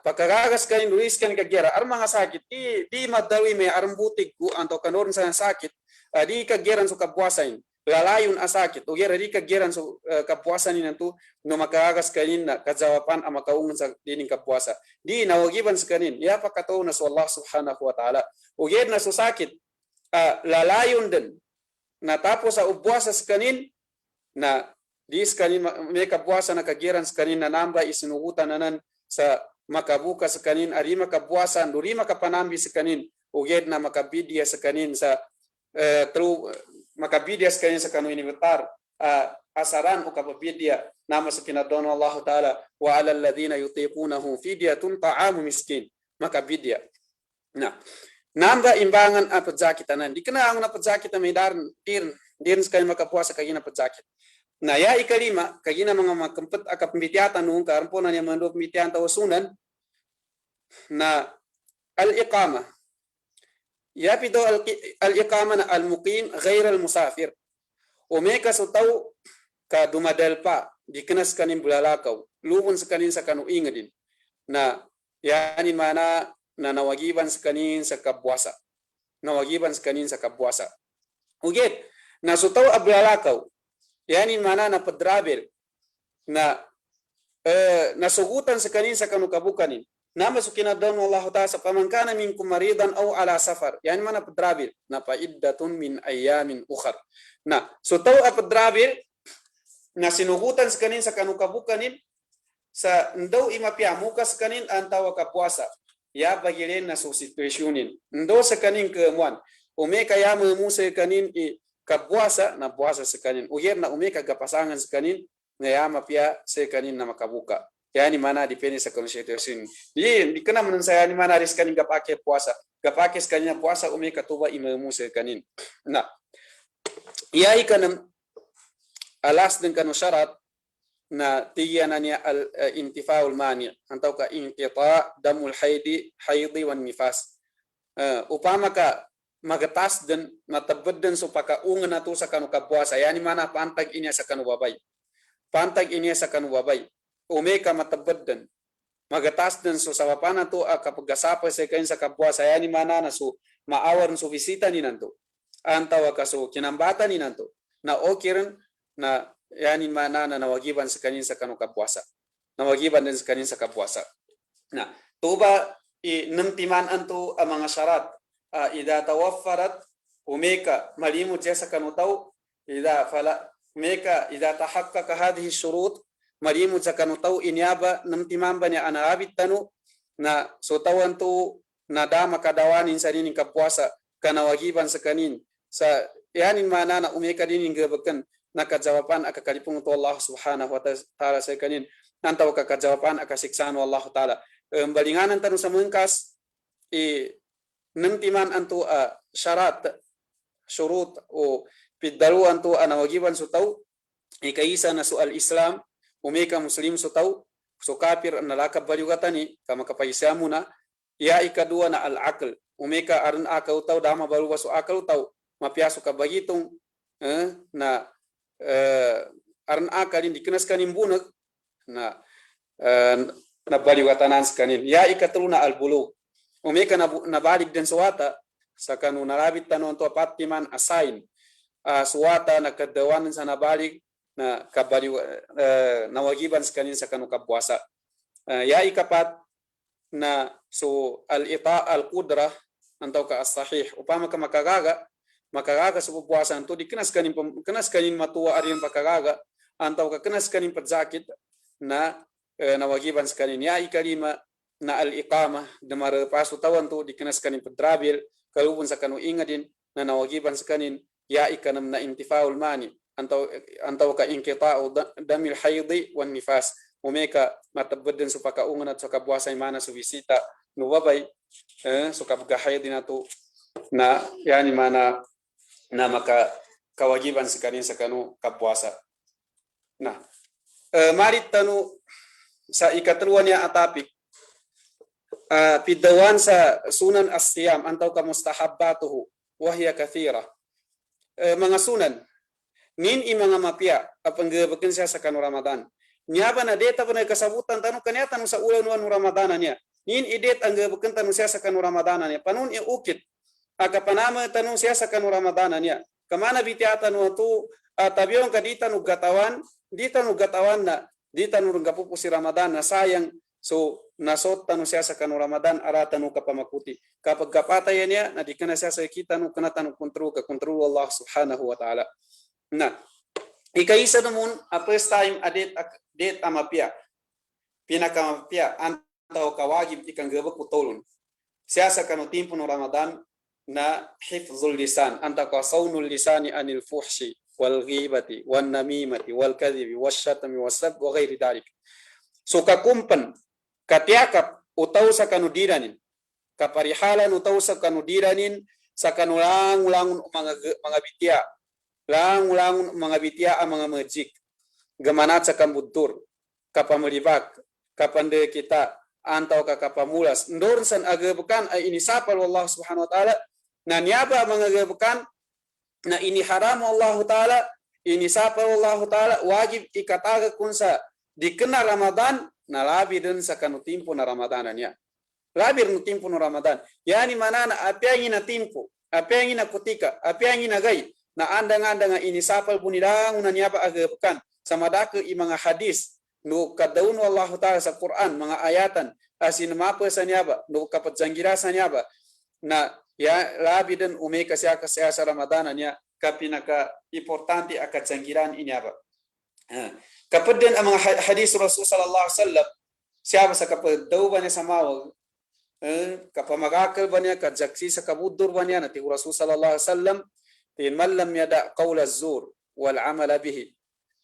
Pagkagagas kanin luis kan kagira ar mga sakit di madawi may armbutig ku anto kanon sa sakit di kagiran so kapuasain lalayon asakit ugera di kagiran so kapuasan ni nantu no makagagas kanin na kajawapan ang makaungan sa dining kapuasa di nawagiban sa kanin ya pakataw na so Allah subhanahu wa ta'ala uged na so sakit lalayon din na tapos sa ubuasa sa kanin na dis kanin may kapuasa na kagiran sa kanin na namba isinugutan nanan sa makabuka sa kanin ari makabuasan duri makapanambi sa kanin uged na makabidya sa kanin sa through makabidya sa kanin sa kanu inibetar asaran o kapabidya nama sa kinadono Allah Ta'ala wa ala alladhina yutiqunahu fidyatun ta'amu miskin makabidya na namba imbangan apadzakitanan di kana ang napadzakit may darin din sa kanin makapuasa kagina padzakit na ya ikalima kagina mga makempet akapimbitiatan nung karampo na niya mandok pimitian tawasunan na al-iqama ya pido al-iqama na al-muqim ghair al-musafir o may kasutaw ka dumadal pa di kanas kanin bulalakaw lubon sa kanin sa kanuinga din na yanin mana na nawagiban sa kanin sa kabwasa nawagiban sa kanin sa kabwasa ugit na sutaw ablalakaw yanin mana na padrabel na nasugutan sa kanin sa kanukabukanin nama sukina dan Allah Ta'ala sa pamangkana minkum maridan aw ala safar yanin mana padrabel na paiddatun min ayamin ukhar na sutaw padrabel na sinugutan sa kanin sa kanukabukanin sa ndaw imapiamuka sa kanin antawa kapuasa ya bagilen na so situasyonin ndo sa kanin kemuan ume kaya mo sa kanin kapuasa na puasa sa kanin uyer na umi kagapasangan sa kanin ngayama pia sa kanin na makabuka yani mana depende sa konstitution di kana man sa yani mana ris kanin gapake puasa gapake sa kanin puasa umi katuba imamu sa kanin na iyai kanam alas din kanu syarat na tiyan niya al intifaul mani antaw ka inqita damul haidi wan nifas upama ka magatas dan matabad dan so pakaungan nato sa kanu kapuasa yani mana pantag inya sa kanu babay pantag inya sa kanu babay ume ka matabad dan magatas dan so sa papan nato kapag gasapa sa kain sa kapuasa yani mana na so maawar so bisita ni nanto antawa ka so kinambata ni nanto na okiran na yani mana na nawagiban sa kanin sa kanu kapuasa nawagiban din sa kanin sa kapuasa na tuba namtiman anto ang mga syarat idza tawaffarat umeka malimut jasa kanutaw idza fala umeka idza tahaqqaqa hadhihi shurut malimut sa kanutaw inyaba namtimamba ni anabit tanu na so tawan tu nadama kadawanin sa nining kapuasa kanawagiban sa kanin sa yanin mana na umeka dinin gabakan nakajawapan akakalipung to Allah subhanahu wa ta'ala sa kanin antaw kakajawapan akasiksaan Allah ta'ala balinganan tanu sa mengkas nantiman anto syarat syurut o piddalu anto nawagiban so taw ikaisa na so al-islam umeka muslim so taw so kafir na lakab balyugatani kama kapaysa muna ya ikadua na al-aql umeka aran akaw taw dama baru so akal taw mapiaso ka bagitong na aran akalin dikenas kanin bunag na balyugatanan kanin ya ikatru na al-bulugh umeka nabalik din suwata sa kanu narabit tanon to patiman asain suwata nakadawanan sa nabalik na kabali nawagiban sa kanin sa kanu kapuasa ya ikapat na so al-ita al-qudra antaw ka as-sahih upama ka makagaga sa pupuasa anto di kenas kanin matuwa arin pakagaga antaw ka kenas kanin padzakit na nawagiban sa kanin ya ikalima na al-iqamah damara pasu tawan tu dikenas kanin pedrabil kalubun sa kanu ingadin na nawagiban sa kanin ya ikanam na intifaul mani antaw ka inqita'u damil haidi wan nifas umeka matabadden su pakaungan at sa kabuasa mana su bisita nuwabay so kabgahaydin nato na yani mana na maka kawagiban sa kanin sa kanu kabuasa na marit tanu sa ikatluan niya atapik pidawan sa sunan as-siyam antaw ka mustahabbatuhu wa hiya kathira mga sunan nin imanga mapia apangge bekin sia sakanu Ramadan nyaba na deta pana kasabutan tanu kanya tanu sa ulan wan Ramadan nya nin idet angge bekin tanu sia sakanu Ramadan nya panun e ukit aka panama tanu sia sakanu Ramadan nya kamana bitiata nu tu tabion kadita nu gatawan na dita nu gapupu si Ramadan na sayang so nasot tanu sia sakanu Ramadan ara tanu kapamakuti kapag kapata yan na di kana sia sa kita nu kana tanu kontrol Allah subhanahu wa ta'ala na ikaisa namun first time adet amapia pinakamapia antau kawagib ikang gaba kutolun sia sakanu timpo no Ramadan na hifzul lisan anta ka saunul lisani anil fuhshi wal ghibati wan namimati wal kadhibi wasyatami wasab wa ghairi dalik so kakumpan katiakap utaw sa kanudiranin kaparihalan utaw sa kanudiranin sa kanulang-ulang mga bitya lang-ulang mga bitya ang mga majik gamanat sa kambudur kapamalibak kapande kita antaw ka kapamulas ndorsan agabukan ay inisapal Allah subhanahu wa ta'ala na niyaba mga agabukan na ini haram Allah ta'ala inisapal Allah ta'ala wajib ikataga kunsa dikena Ramadan na labi din sa kanutimpo na Ramadan niya. Labi no timpo no Ramadan. Yani manana apiangin na timpo, apiangin na kutika, apiangin na gay na andang-andang inisapal punidang na niya pa agabukan sa madake i mga hadis no kadaun Allah ta'ala sa Quran mga ayatan asin mapa sa niya ba no kapatjanggira sa niya ba na ya labi din umeka siya sa Ramadan niya kapinaka importante akatjanggiran inya ba. Kapag din ang mga hadis Rasul sallallahu alaihi wasallam siya sa kapag daw ba niya sa mawag kapamagakal ba niya kajaksi sa kabudur ba niya na ti Rasul sallallahu alaihi wasallam tin man lam yada qawla az-zur wal amala bihi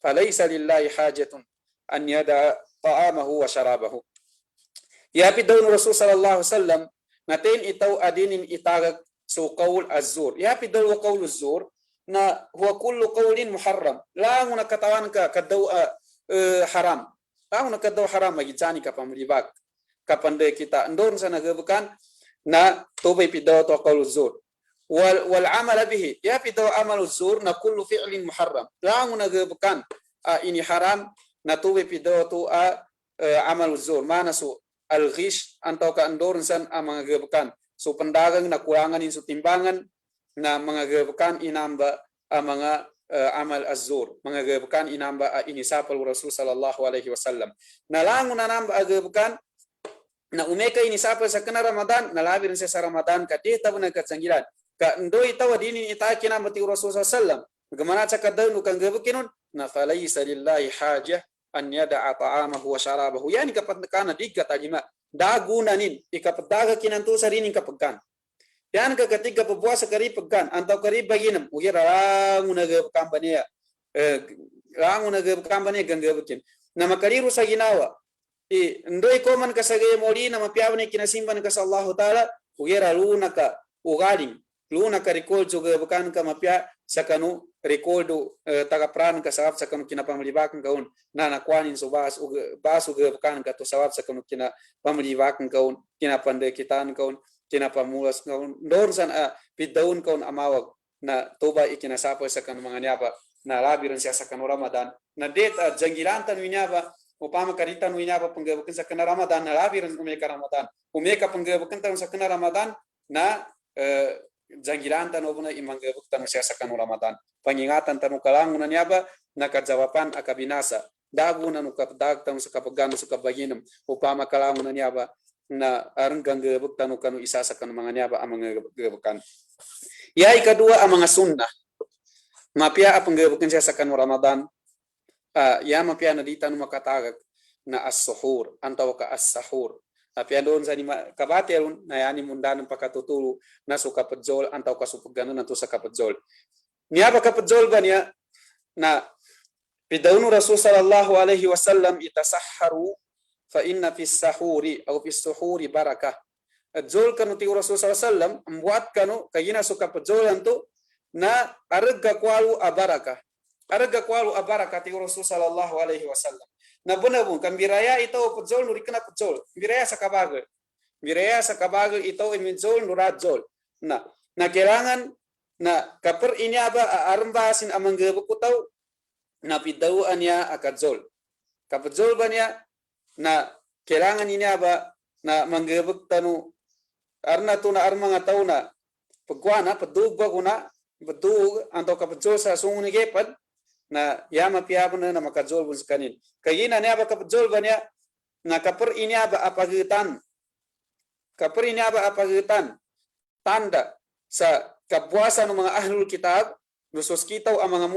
falaysa lillahi hajatun an yada ta'amahu wa sharabahu yapi daw Rasul sallallahu alaihi wasallam natin itaw adinin itagag so qawl az-zur yapi daw qawl az-zur na huwa kullu qawlin muharram la nguna katawan ka kadaw haram la nguna kadaw haram magijani ka pamlibak kapande kita ndon sana gabukan na tubay pidaw to qawl az-zur wal amal bihi ya pidaw amal az-zur na kullu fi'lin muharram la nguna gabukan ini haram na tubay pidaw to amal az-zur mana su al-ghish antau ka ndon san mga gabukan so pendagang na kurangan so timbangan na mga gabukan inamba mga amal az-zur mga gabukan inamba inisapal Rasul sallallahu alaihi wasallam nalangon na namba gabukan na umeka inisapal sa kana Ramadan nalabi rin sa Ramadan kadita na katsanggilan ka ndoy tawa dinin itaki na mati Rasul sallallahu alaihi wasallam gamana sa kadaw kang gabukinon na falaysa lillahi hajah an yada'a ta'amahu wa sharabahu yani kapat kana digga talima dagunanin ikapadaga kinantu sa rinin kapagkan yan ka ketika puasa kari pegan antau kari baginam ukira ranguna ge kampanya ranguna ge kampanya gangga bikin nama kari rusa ginawa ndoi koman kasage mori nama piawne kinasimban ka sallallahu taala ukira luna ka ugaling luna ka recall juga bukan ka mapia sakanu recall do taga pran ka sawab sakanu kina pamlibakan kaun na nakwanin so bas uga bukan ka to sawab sakanu kina pamlibakan kaun kina pande kitan kaun kina pamulas kaun dorsan pidaun kaun amawag na toba ikinasapa sa kan mga nyaba na labiran siya sa kan Ramadan na deta janggilantan winyaba upama karitan winyaba panggabukan sa kan Ramadan na labiran umeka Ramadan umeka panggabukan tan sa kan Ramadan na janggilantan obuna imanggabukan siya sa kan Ramadan pangingatan tanu kalangun na nyaba na kajawapan akabinasa dagu na nukapdag tan sa kapagano sa kabaginam upama kalangun na nyaba na aron ganggabuk tanu kanu isa sa kanu mga nyaba ang mga gabukan. Yai kedua ang mga sunnah. Mapia apang gabukan siya sa kanu Ramadan. Ya mapia na di tanu makatagag na as-suhur antaw ka as-sahur. Mapia doon sa ni kabaterun na yani mundan pakatutulu na su kapadzol antaw ka supagano nato sa kapadzol. Niya ba kapadzol ba niya na pidawnu Rasul sallallahu alaihi wasallam itasahharu fa inna fis sahuri au fis suhuri barakah. Adzol kanu ti Rasul sallallahu alaihi wasallam membuat kanu kayina suka pejolan tu na arga kwalu abarakah. Arga kwalu abarakah ti Rasul sallallahu alaihi wasallam. Na bunabun kambiraya ito pejol nuri kena pejol. Biraya sa kabagal. Biraya sa kabagal ito imijol nurajol. Na kailangan na kapar ini aba armbasin amang gebeku tau na pidau anya akadzol kapadzol banya na kailangan ini aba na manggebek tanu arna tu na arma nga tau na pagwana padug baguna padug anto kapadzol sa sunguni gepad na yama piabana na makadzol bun kanin kayina ne aba kapadzol banya na kapar ini aba apagitan tanda sa kapuasan ng mga ahlul kitab nusus kitaw ang mga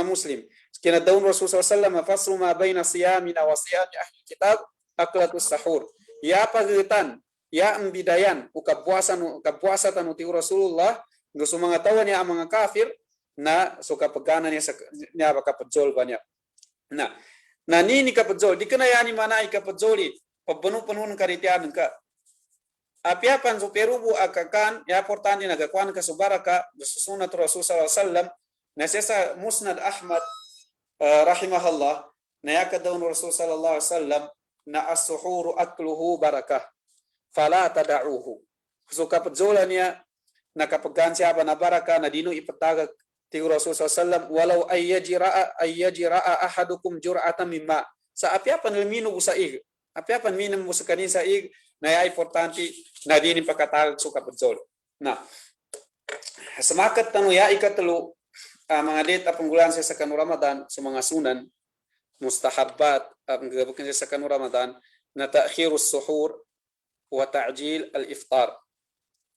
muslim kina daun Rasul sallallahu faslu ma baina siyamina wa siyami ahlul kitab aklatus sahur ya pagitan ya ambidayan u kapuasa tanu ti Rasulullah nusu mga tawan ya ang mga kafir na suka pagana niya kapadzol banyak na nini kapadzol di kana yani mana ikapadzoli pabanu-panun karitian ka apiapan superubu akakan ya portandi nagakuan ka subaraka sunnat Rasul sallallahu alaihi wasallam na sesa musnad Ahmad rahimahullah na yakadaw Rasul sallallahu alaihi wasallam na as-suhuru akluhu barakah fala tada'uhu so kapadzola niya nakapagan siya ba na baraka na dino ipatagag ti Rasul sallallahu alaihi wasallam walau ayyajira'a ahadukum jur'atan mimma sa apiapan minum usaig apiapan minum usakanin sa ig na ya importante na din pagkatagag so kapadzol na semakat tanu ya ikatlo mga date panggulan sa kanu Ramadan sa mga sunan mustahabbat ang gabukin sa kanu Ramadan na ta'khirus suhur wa ta'jil al-iftar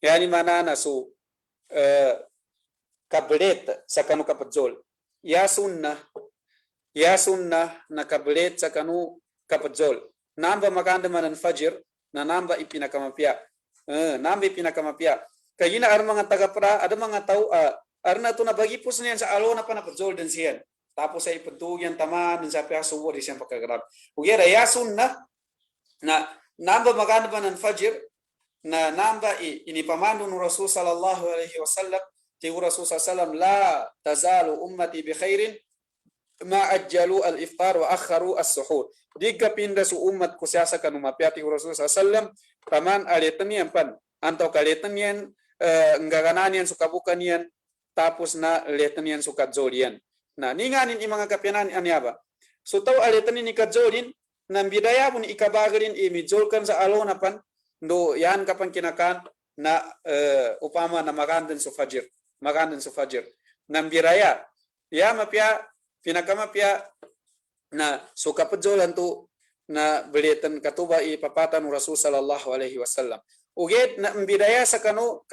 yani manana so kablet sa kanu kapadzol ya sunnah na kablet sa kanu kapadzol namba maganda manan fajr na namba ipinakamapya kayina ar mga tagapra ada mga tao arna to na bagi pus niyan sa alo na panapadzol din siyan tapos ay ipatugyan taman din sa piasuwo di siyang pagkagrab ugera ya sunna na namba maganda manan fajr na namba inipamando ng Rasul sallallahu alaihi wasallam ti Rasul sallallahu alaihi wasallam la tazalu ummati bi khairin ma ajjalu al-iftar wa akharu as-suhur diga pinda su umat ko siya sa kanumapiati Rasul sallallahu alaihi wasallam paman alitan yan pan antaw kalitan yan ngaganan yan sukabukan yan tapos na alitan yan sukadzolian na ninganin mga kapianan anyaba so taw alitan ni kadzolin nang bidaya mo ni ikabagarin imijolkan sa alo na pan do yan kapan kinakan na upama na magandan su fajr nang biraya ya mapya pinakamapya na suka pedzolan tu na belitan katuba ipapatan Rasul sallallahu alaihi wasallam uged na mbidaya sa kanu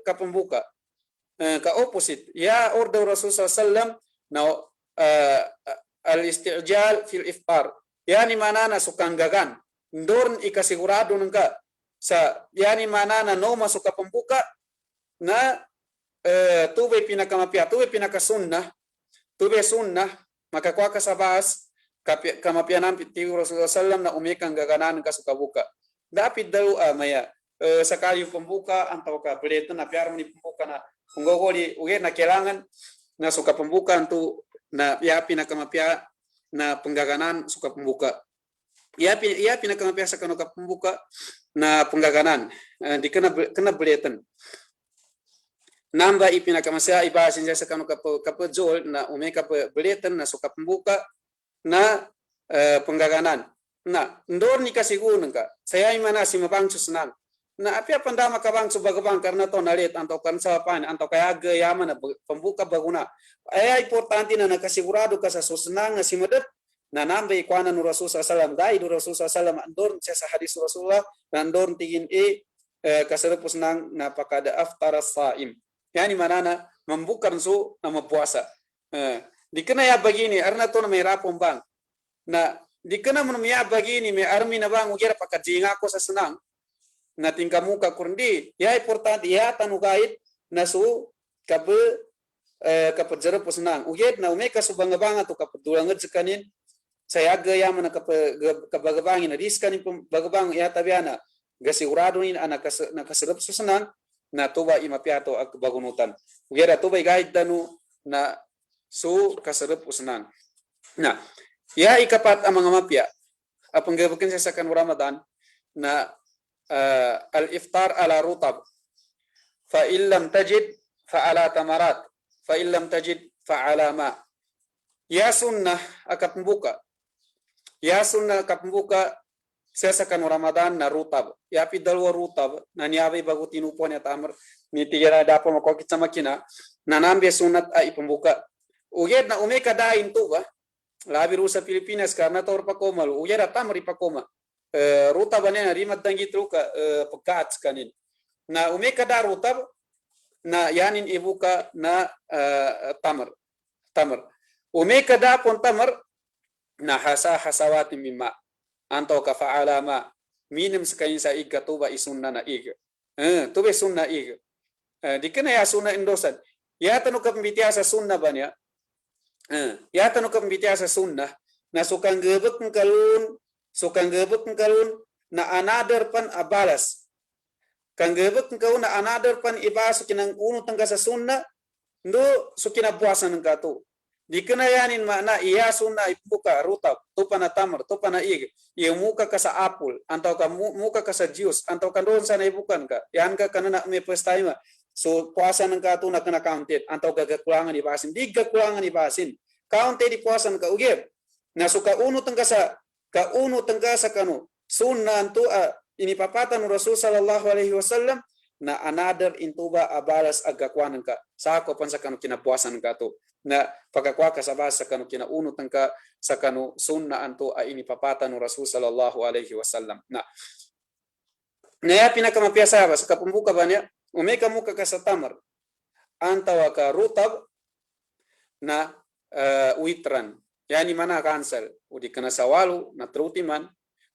kapembuka ka opposite ya order Rasul sallallahu alaihi wasallam na al-istijal fil iftar yani manana sukanggagan ndorn ikasigurado nangka sa yani manana no masuk kapembuka na tubay pinakamapya tubay pinakasunnah tubay sunnah maka kwa kasabas kamapianan ti Rasulullah sallam na umikang gaganan ka sukabuka dapit daw maya sakali pembuka antaw ka pleto na piar ni pembuka na kungogoli uge na kailangan na suka pembuka tu na ya pinakamapya na penggaganan suka pembuka ya pinakamapya sa kanu ka pembuka na penggaganan di kena beletan namba ipinakamasya ibasin sa kanu kapadzol na umeka beletan na suka pembuka na penggaganan na ndor ni kasigunan ka saya imana si mabang susnan na apya pandama kabang subagabang karena to nalit anto kan sa pan anto kaya yaman na pembuka baguna ay importante na nakasigurado ka sa susnan nga simadet na namba ikwana nu Rasul sallallahu alaihi wasallam dai du Rasul sallallahu alaihi wasallam andor sa hadis Rasulullah andor tingin kasarapos nang napakada aftar as-saim yani manana membukan su na mapuasa di kana ya bagini arna to na may rapong bang na di kana mo ya bagini may armi na bang ugira pakajinga ko sa senang na tingkamu ka kurndi ya importante ya tanugait na su kapajara po senang uget na umeka subanga-banga to kapadulangan sa kanin saya gaya man kabagabangin na diskanin bagabang ya tabiana gasigurado ni anak nakaserap sa senang na tuba imapiato ak bagunutan ugera tuba gahit danu na su kaserap usnan na ya ikapat ang mga mapya apang gabakin sa kan Ramadan na al-iftar ala rutab fa illam tajid fa'ala tamarat, fa illam tajid fa'ala ma. Ya sunnah akan pembuka. Ya sunnah akan pembuka sesakan Ramadan na rutab. Ya pi dalwa rutab na niabe bagutin upon ya tamar ni tigira dapo makokit sa makina na nambe sunat ay pembuka. Uyed na umeka dain tu ba? Labi rusa Pilipinas karena tor pakoma lu. Uyed tamar ipakoma. Rutab na rimat dangi truka pekat kanin. Na umeka da rutab na yanin ibuka na tamar. Umeka da pon tamar na hasawati mimma antau ka fa'ala ma minim sekain sa iga tuba isunna na iga tuba sunna iga dikena ya sunna indosan ya tanu ka pembitiasa sunna banya ya tanu ka pembitiasa sunna na sukang gebek kalun na another pan abalas kang gebek kalun na another pan ibas kinang uno tangga sa sunna ndo sukina puasa ng kato. Dikenayanin makna iya sunna ibuka rutab tupana tamar tupana ig iya muka ka sa apple antau ka muka ka sa juice antau kan doon sana ibukan ka yan ka kanana may first time so puasa ng kato na kana counted antau ka kekurangan ibasin di kekurangan ibasin counted di puasa ng ka ugib na suka uno tengka sa kanu sunna antu ini papatan Rasul sallallahu alaihi wasallam na another intuba abalas agakwanan ka sako pan sa kanu kinapuasan ka to na pagkakwa ka sa basa kanu kinaunot ng ka sa kanu sunna anto ay inipapata no Rasul sallallahu alaihi wasallam na ya pinakamapiyasa ba sa kapumbuka ba niya umeka muka ka sa tamar antawa ka rutab na uitran yani mana cancel udi kana sawalu na trutiman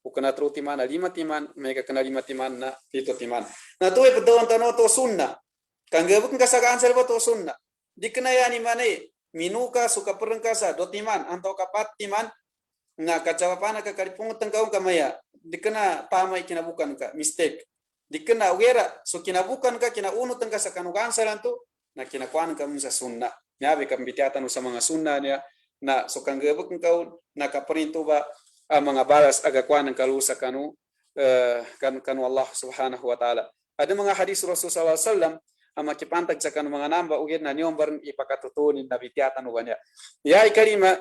ukana trutiman na 5 timan umeka kana 5 timan na 7 timan na tuwe pedawang tano to sunna kanggabuk ka sa cancel ba to sunna di kana yani manay minuka suka perengka sa 2 timan antau ka 4 timan na kacapapana ka karipungutan kaung kamaya dikena tama kinabukan ka mistake dikena wera so kinabukan ka kinaunutan ka sa kanukan salanto na kinakuan ka sa sunna nyabi ka mbitiatan sa mga sunna niya na so kanggabuk kaung na kaparinto ba mga balas agakuan ng kalusa kanu Allah subhanahu wa ta'ala. Ada mga hadis Rasul sallallahu alaihi wasallam ama kipantag sa kanu mga namba ugid na niyong barin ipakatutunin na bitiatan ubanya. Ya ikarima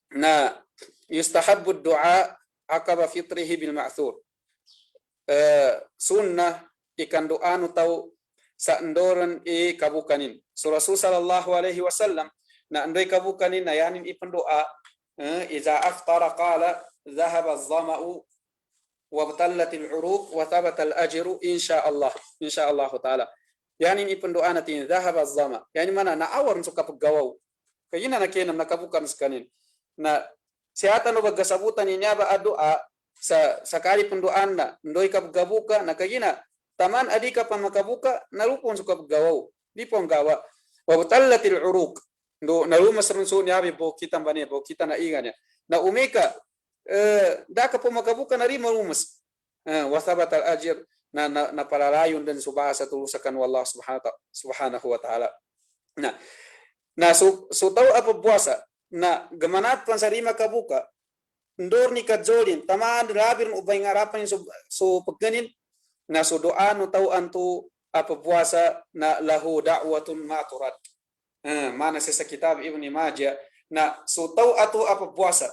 na yustahabbu du'a akaba fitrihi bil ma'thur. Sunnah ikan doa nu tau sa endoran kabukanin. So Rasul sallallahu alaihi wasallam na andoy kabukanin na yanin ipandoa iza aftara qala dhahaba az-zama'u wa batallat al-uruq wa thabata al-ajru insyaallah taala. Yani ini pendoa natin dhahaba az-zama. Yani mana na awar suka paggawaw. Kayina na kenam nakabukan skanin. Na sihatan no baggasabutan niya ba doa sa sakali pendoan na ndoy ka paggabuka na kayina taman adika pa makabuka narupon suka paggawaw. Di po ang gawa. Wa batallat al-uruq. Ndo narumas runso niya bo kita bane bo kita na inganya. Na umeka daka po makabuka na rin marumas. Wa thabata al-ajr na palalayon din subasa tulusakan wallah subhanahu wa ta'ala. Na so tau apa puasa na gamanat pan sarima kabuka ndor ni kadzolin taman rabir ubay ngarapan so pagganin na so doa no tau antu apa puasa na lahu da'watun maturat. Mana sa kitab Ibn Majah na so tau atu apa puasa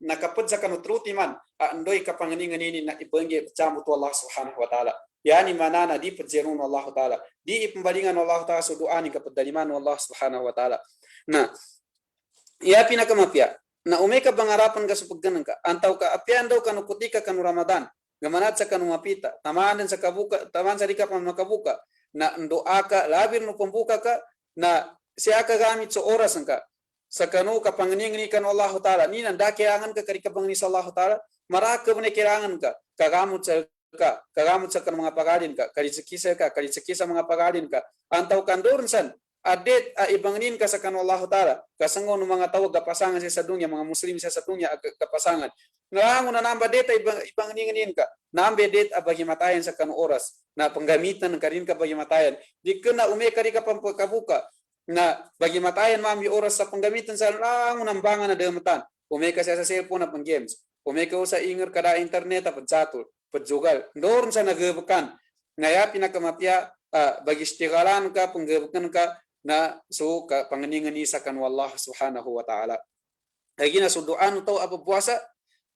na kapag sa kanutruti man andoy kapanganingan ini na ibangge jamu to Allah subhanahu wa ta'ala. Yani manana di pejirun Allah ta'ala. Di pembalingan Allah ta'ala so doa ni kapagdaliman Allah subhanahu wa ta'ala. Na ya pinakamapya na umeka bangarapan ka sa pagganan ka antaw ka apyan daw kanu kutika kanu Ramadan gamanat sa kanu mapita taman sa kabuka taman sa dika pan makabuka na doa ka labir no pembuka ka na siya ka gamit sa oras ka sa kanu kapanganingan kan Allah ta'ala ni nanda kailangan ka kari kapangani sa Allah ta'ala maraka mo kailangan ka kagamot sa kan mga pagalin ka kalitsikisa mga pagalin ka antaw kandoron san adet ibangnin ka sa kan Allah ta'ala kasangon ng mga tawag kapasangan sa dunya mga muslim sa dunya kapasangan ngaangon na namba deta ibangnin ka nambe det abagimatayan sa kan oras na panggamitan ng karin ka bagimatayan di kana umekari ka pagkabuka na bagimatayan mami oras sa panggamitan sa langon ng bangan na damatan umeka sa cellphone na pang games umeka sa inger kada internet at pagsatul pagjugal doon sa nagabukan ngaya pinakamapya bagi istigalan ka penggebekan ka na so ka panganingan isa kan wallah subhanahu wa ta'ala. Lagi na so doa no tau apa puasa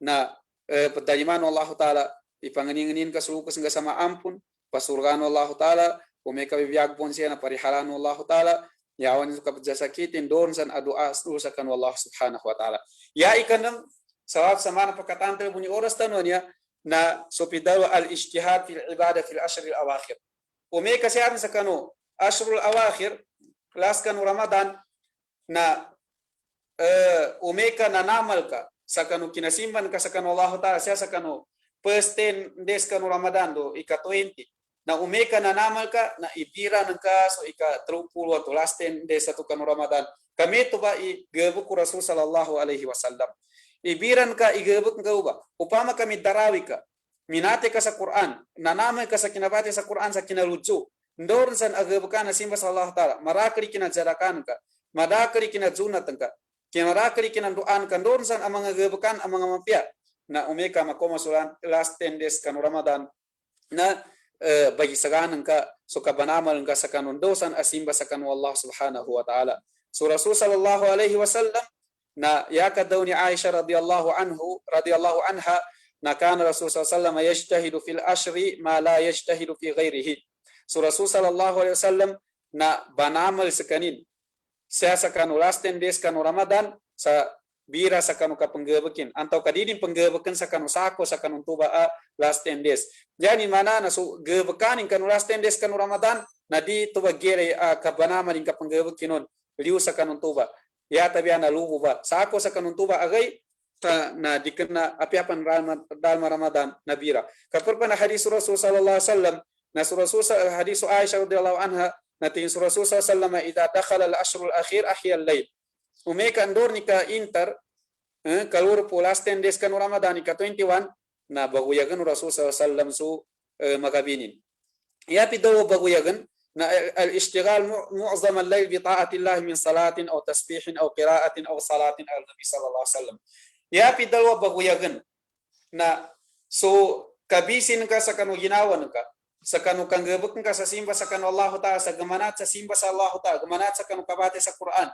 na pedaliman Allah ta'ala ipanganinganin ka suku sehingga sama ampun pasurgan Allah ta'ala umeka bibiyag pun siya na parihalan Allah ta'ala yawan itu kapajasakitin doon san adua usakan Allah subhanahu wa ta'ala. Ya ikanam sawab sama na perkataan bunyi oras tanonnya na sopidawa al-ijtihad fil ibadah fil ashr al-awakhir. Umeka siya sa kanu ashr al-awakhir laskan Ramadan na umeka nanamal ka sa kanu kinasimban ka sa kanu Allah ta'ala siya sa kanu first 10 days kanu Ramadan do ika 20 na umeka nanamal ka na ibira ng ka so ika 30 atau last 10 days satu kanu Ramadan kami to ba igebuk Rasul sallallahu alaihi wasallam ibiran ka igebuk ka ba upama kami darawi ka minate ka sa Quran nanamal ka sa kinabati sa Quran sa kinalucu ndor san agebukan simba sallallahu ta'ala marakri kina jarakan ka madakri kina junatan ka marakri kina doan ka ndor san amang agebukan amang mapia na umeka makoma sulan last 10 days kanu Ramadan na bagi saganan ka suka banamal ka sa kanun dosan asimba sa kanu Allah subhanahu wa ta'ala. So Rasul sallallahu alaihi wasallam na yakadaw ni Aisha radhiyallahu anha na kana Rasul sallallahu alaihi wasallam yajtahidu fil ashri ma la yajtahidu fi ghairihi. So Rasul sallallahu alaihi wasallam na banamal sa kanin siya sa kanu last 10 days kanu Ramadan sa bira sa kanu ka penggebekin antau kadidin penggebekan sa kanu sako sa kanu tuba last 10 days. Jadi mana na so gebekanin kanu last 10 days kanu Ramadan na di tuba gere ka banama din ka penggebekinon liu sa kanu tuba. Ya tabiya na lubu ba. Sako sa kanu tuba agay na dikena apiapan dalma Ramadan na bira. Kapurpa na hadis Rasul sallallahu alaihi wasallam na Rasul hadis Aisyah radhiyallahu anha na tin Rasul sallallahu alaihi wasallam idza dakhala al-ashr al-akhir ahya al-layl. Umeka ndor ni ka inter kalur pulas 10 days kanu Ramadan ka 21 na baguyagan Rasul sallallahu alaihi wasallam su magabinin. Ya pidaw baguyagan na al-ishtighal mu'zam al-layl bi ta'ati Allah min salatin aw tasbihin aw qira'atin aw salatin ala Nabi sallallahu alaihi wasallam. Ya pidaw baguyagan na so kabisin ka sa kanu ginawan ka sa kanu kanggebek ka sa simba sa kanu Allah ta'ala sa gamanat sa simba sa Allah ta'ala gamanat sa kanu kabate sa Quran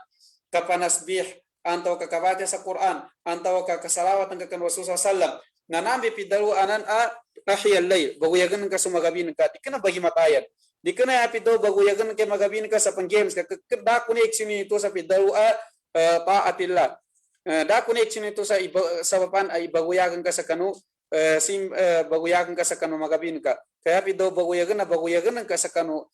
kapanasbih antau kakabate sa Quran antau kasalawat ng kakan Rasul sallam na nambi pidalu anan ahiyal layl baguyagan ka sumagabin ka di kana bagi matayan di kana pidaw baguyagan ka magabin ka sa pang-games ka da kuno eksini ito sa pidalu ta'atillah da kuno eksini ito sa sabapan ay baguyagan ka sa kanu baguyagan ka sa kanu magabin ka kaya pidaw baguyagan ka sa kanu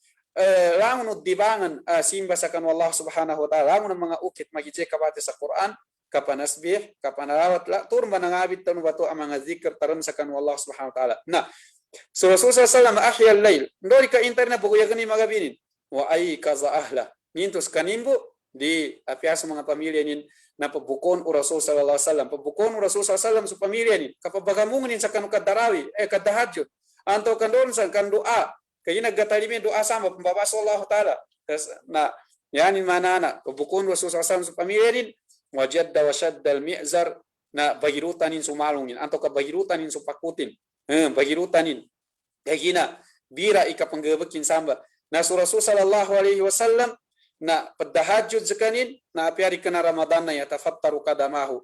langun dibangan simba sa kanu Allah subhanahu wa ta'ala langun mga ukit magije kabate sa Quran kapanasbih kapanalawat la turba nangabit tanu bato ang mga zikr taran sa kanu Allah subhanahu wa ta'ala na so Rasul sallallahu alaihi wasallam ahya al-layl ndori ka internet baguyagan ni magabinin wa ay kaza ahla nintos kanimbo di apiasa mga pamilya nin na pabukon o Rasul sallallahu alaihi wasallam pabukon o Rasul sallallahu alaihi wasallam sa pamilya nin kapabagamungan sa kanu kadarawi kadahajud anto kandon sa kandoa kaya naggatalimin doa sama pembabas Allah ta'ala na yani manana pabukon Rasul sallallahu alaihi wasallam sa pamilya nin wajadda wa shaddal mi'zar na bagirutanin sumalungin anto ka bagirutanin supakutin bagirutanin kaya bira ikapanggebekin samba na Rasul sallallahu alaihi wasallam na padahajud zakanin na apiari kana Ramadan na yatafattaru kadamahu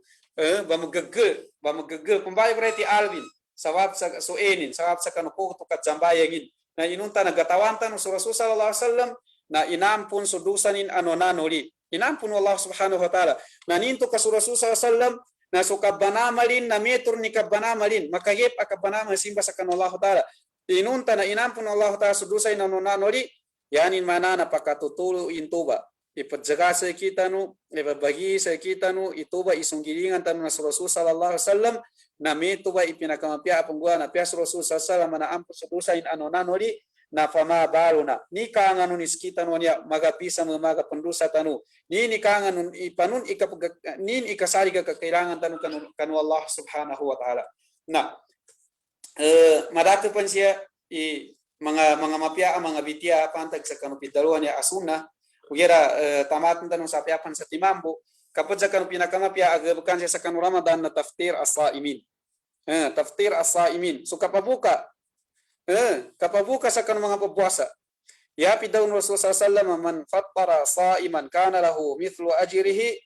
bamagagel kumbay berarti alvin sawab sa suenin sawab sa kanuko to katsambaya na inunta nagatawan sa Rasul sallallahu alaihi wasallam na inampun sudusanin nanoli inampun Allah subhanahu wa ta'ala na ninto ka Rasul sallallahu alaihi wasallam na suka banamalin na metur ni kabanamalin makagip akabanama simba sa kanu Allah ta'ala inunta na inampun Allah ta'ala sudusain nanoli yanin manana pakatutulu intuba ipatjaga sa kita no ibabagi sa kita no ituba isunggilingan tanu na Rasul sallallahu alaihi wasallam na metuba ipinakamapya apungguan na pya Rasul sallallahu alaihi wasallam na ampu sudusain nanoli na fama baluna ni kanganun iskita no niya magapisa maga pendusa tanu ni kanganun ipanun nin ikasari ka kailangan tanu kanu Allah subhanahu wa ta'ala na madatu pan siya mga mapya mga bitya pantag sa kanu pidaluan ya asuna ugera tamatan tanu sa piapan sa timambo kapag sa kanu pinakamapya agabukan siya sa kanu Ramadan na taftir as-saimin taftir as-saimin so kapabuka sa kanu mga pabuasa Ya pidaun Rasulullah SAW, man fattara sa'iman kana lahu mithlu ajrihi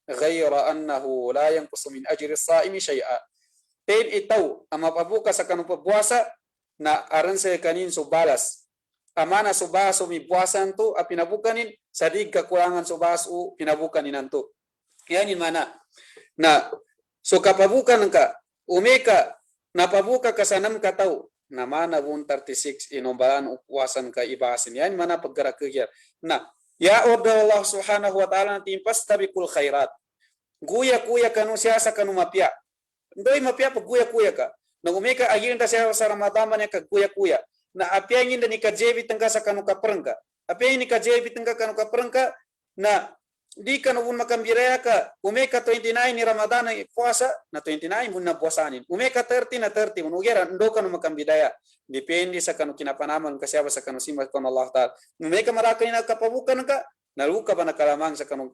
ghaira annahu la yanqusu min ajri as-sa'imi syai'a. Ten itaw ama pabuka sa kanu puasa na aran sa kanin so balas. Amana so baso mi puasan to apinabukanin sadig kekurangan so baso pinabukanin nanto. Yani mana? Na so kapabukan ka umeka napabuka ka sanam katau nama na 136 inombalan ukwasan ka ibasin yan mana paggerak kerja. Nah, ya order Allah Subhanahu wa taala timpas tabiqul khairat. Guya kuya kanu siasa kanu mapia. Ndoi mapia pa guya kuya ka. Na umeka aginda siya sa Ramadan man ka guya kuya. Na apia nginda ni ka jebi tengka sa kanu ka perengka. Apia ni ka jebi tengka kanu ka perengka na di kan ubun makam biraya ka umeka 29 ni Ramadan ni puasa na 29 mun na puasanin umeka 30 na 30 mun ugera ndo kan makam bidaya depende sa kanu kinapanaman kasi aba sa kanu simba kon Allah taala umeka marakani na kapabukan ka naluka bana kalamang sa kanu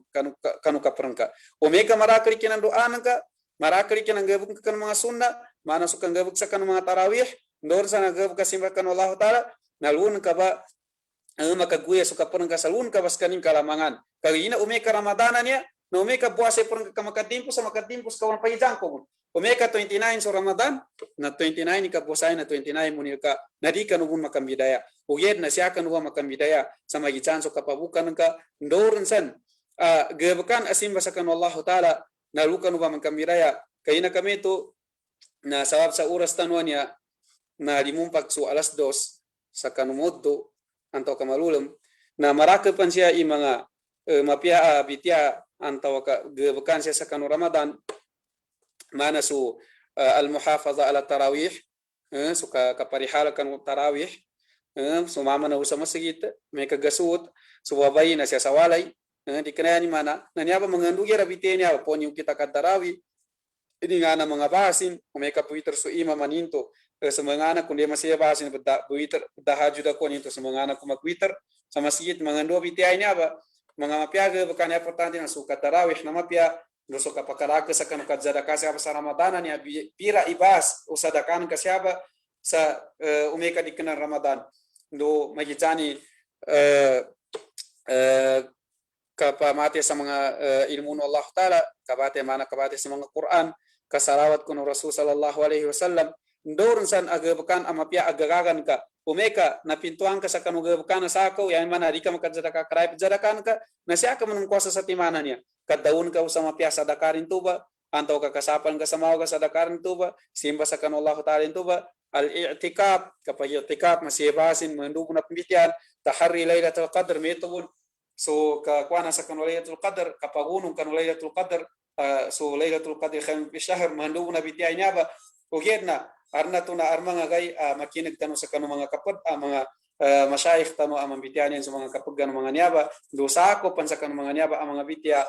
kaprangka umeka marakani kinan doan ka marakani kinan gabuk kan mga sunna mana sukan gabuk sa kanu mga tarawih ndor sa gabuk kasimba kan Allah taala nalun ka ba maka gue suka pernah kasalun ka baskanin kalamangan kali ina umeka ramadana niya na umeka puasa pernah ka makatimpos sa makatimpos kawan payjangko umeka 29 so ramadan na 29 ka puasa na 29 munil ka nadika nubun makam bidaya uged na siya kan uwa makam bidaya sa magican so kapabukan ka ndoren san gebekan asim basakan Allah taala nalukan uwa makam bidaya kayina kami to na sawab sa oras tanwania na limumpak so alas 2 sa kanumoddo antau kamalulam na marakapan siya i mga mapia bitya antau ka gebekan siya sa kanu Ramadan mana su al-muhafaza ala tarawih so kaparihala kanu tarawih so mama na usama sigit may kagasut so wabay na siya sa walay di kanaya ni mana nanyaba mangandugi rabite niya pon yung kita ka tarawih ini nga na mga basin may kapuiter so ima maninto sa mga anak kundi masih bahasin Twitter dahaju da ko nito sa mga anak ko mag-Twitter sa masjid mga ndo BTI niya ba mga mapiaga bukan importante na suka tarawih na mapia do suka pakaraka sa kanu kadzadaka sa Ramadan niya pira ibas o sadakan ka siya ba sa umeka di kana Ramadan do magitani kapamati sa mga ilmu ng Allah taala kabate sa mga Quran kasalawat kuno Rasul sallallahu alaihi wasallam ndorun san agabakan amapia agagagan ka umeka na pintuan ka sa kanugabakan sa ako yan man di ka makadzadaka karay padzadakan ka na siya ka manung kuasa sa timana niya kadaun ka sa mapia sadakarin tuba antaw ka kasapan ka sa mga sadakarin tuba simba sa kanu Allah taala tuba al-i'tikaf kapag i'tikaf masibasin mandugo na pimitian tahari lailatul qadr metubun so kuana sa kanu lailatul qadr kapagunong kanu lailatul qadr so lailatul qadr khair fi syahr mandugo na bitiay niya ba ugedna arna tuna armanga gay makinig tanu sa kanu mga kapod mga masyayikh tanu amang bitianin sa mga kapag kanu mga niyaba dosa ko pan sa kanu mga niyaba ang mga bitya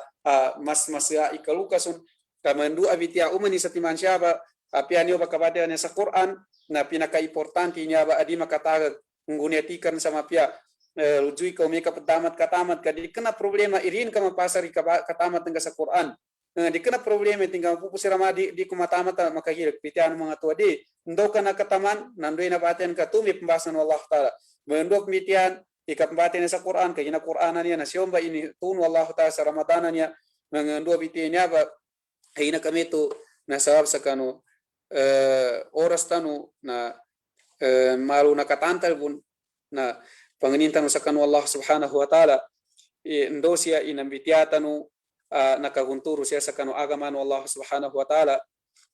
mas ikalukasun kamandu abitya umani sa timan siya ba pianyo ba kabate niya sa Quran na pinaka-importante niya ba adi makatagag ngunetikan sa mapya rujui ka umika katamat kadi kena problema irin ka mapasari katamat nga sa Quran di kena problema tinggal pupusir ramadi di kumatamat makahilak pitian mga tua di ndo ka nakataman nandoy na baten ka tumi pembahasan Allah taala mendok mitian ikapbaten sa Quran kay na Quranan niya na siyomba ini tun Allah taala sa Ramadanan niya mangando bitian niya ba ay na kami to nasawab sa kanu oras tanu na malu nakatantal bun na panginintan sa kanu Allah subhanahu wa taala ndo siya inambitiatanu nakagunturo siya sa kanu agama no Allah subhanahu wa taala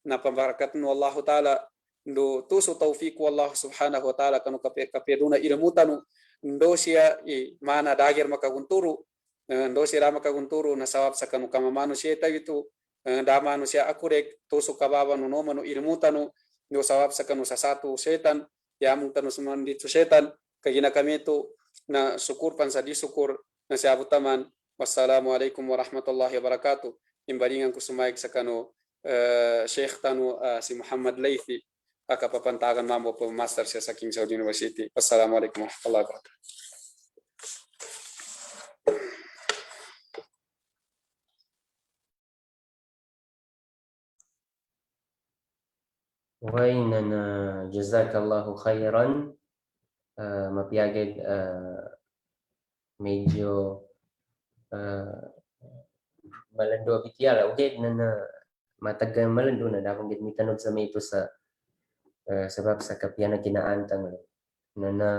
na pambarakat no Allah taala ndo tuso tawfiq Allah subhanahu wa taala kanu kapeduna ilmutanu ndo siya mana dagir makagunturo ndo siya makagunturo na sawab sa kanu kamamanu siya itu damanu siya akurek tuso kababa no manu ilmutanu ndo sawab sa kanu sa satu setan yamung tanu sumandit setan kagina kami itu na syukur pansa di syukur na siya butaman. Wassalamualaikum warahmatullahi wabarakatuh. Imbalingan ko sumaik sa kanu Sheikh tanu si Muhammad Laythi akapapantagan mambo po master siya sa King Saud University. Wassalamualaikum warahmatullahi wabarakatuh. وإننا جزاك الله خيرا مبياجد medyo malando bitiyala uged na matagang malando na dakong gid mitanod sa may ito sa sebab sa kapiyan na kinaantang na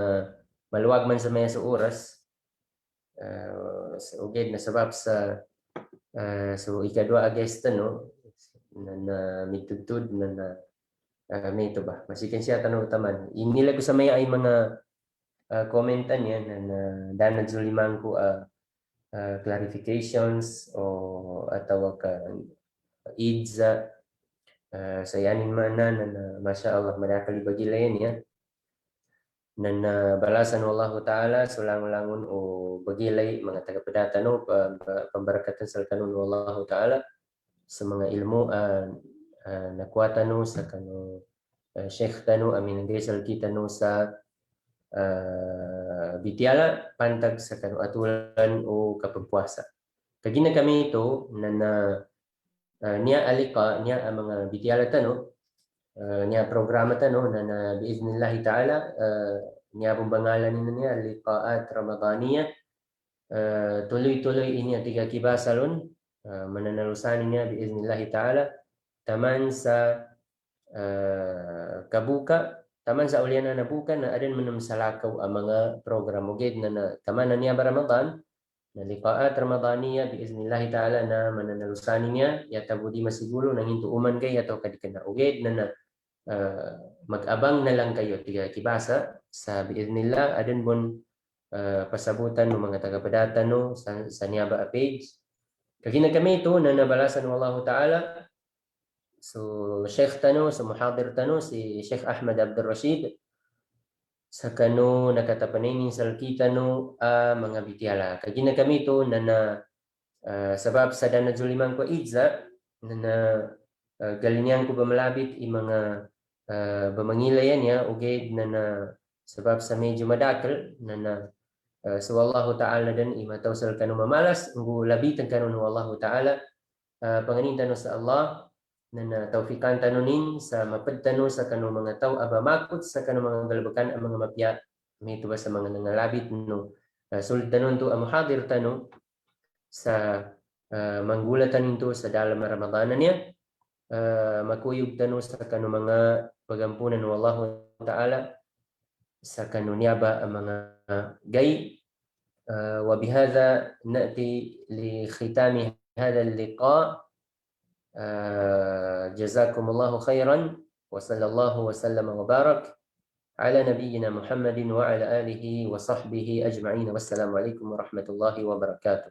maluwag man sa may sa oras uged na sebab sa so ikadua agesta no na mitudtud na may ito ba masikin siya tanong taman inila ko sa may ay mga komentan yan na danad suliman ko clarifications o atau idza sa yanin man na masya Allah madakali bagilayan ya na balasan Allah Ta'ala sulang-langun o bagilay mga tagapadata no pambarakatan sa kanun Allah Ta'ala sa mga ilmu nakuha no sa kanu Sheikh tanu amin desal kita no sa bitiala pantag sa kanu atulan o kapagpuasa kagina kami ito na niya alika niya ang mga bitiala tanu niya programa tanu na biiznillah ta'ala niya pembangalan niya liqaat ramadhaniyah tuloy-tuloy ini tiga kibasalun mananalusan niya biiznillah ta'ala taman sa kabuka taman sa ulian na buka na adan manamsalakaw ang mga program ugid na taman na niya ba Ramadan na liqaat ramadhaniyah biiznillah ta'ala na mananalusan niya yatabudi masiguro nang hintuuman kay atau kadikana ugid na mag-abang na lang kayo tiga kibasa sa biiznillah adan bon pasabutan ng mga tagapadata no sa Niaba page kagina kami ito na nabalasan ng Allah Ta'ala so Sheikh tano sa muhadir tano si Sheikh Ahmad Abdul Rashid sa kano nakatapanin sa kita no mga bitiala kagina kami ito na sabab sa danad zuliman ko idza na galinyan ko bamalabit i mga bamangilayan ya uged na sebab sa medyo madakal na so Allah Ta'ala dan imataw sa kanu mamalas ngu labitan kanu no Allah Ta'ala panganintan no sa Allah na taufikan tanunin sa mapadtano sa kanu mga taw abamakot sa kanu mga galbakan ang mga mapya may tuba sa mga nangalabit no sultanon to ang muhadir tano sa manggulatan nito sa dalam Ramadanan niya makuyog tano sa kanu mga pagampunan ng Allah Ta'ala sa kanu Niaba ang mga gay وبهذا نأتي لختام هذا اللقاء جزاكم الله خيرا وصلى الله وسلم وبارك على نبينا محمد وعلى آله وصحبه أجمعين والسلام عليكم ورحمة الله وبركاته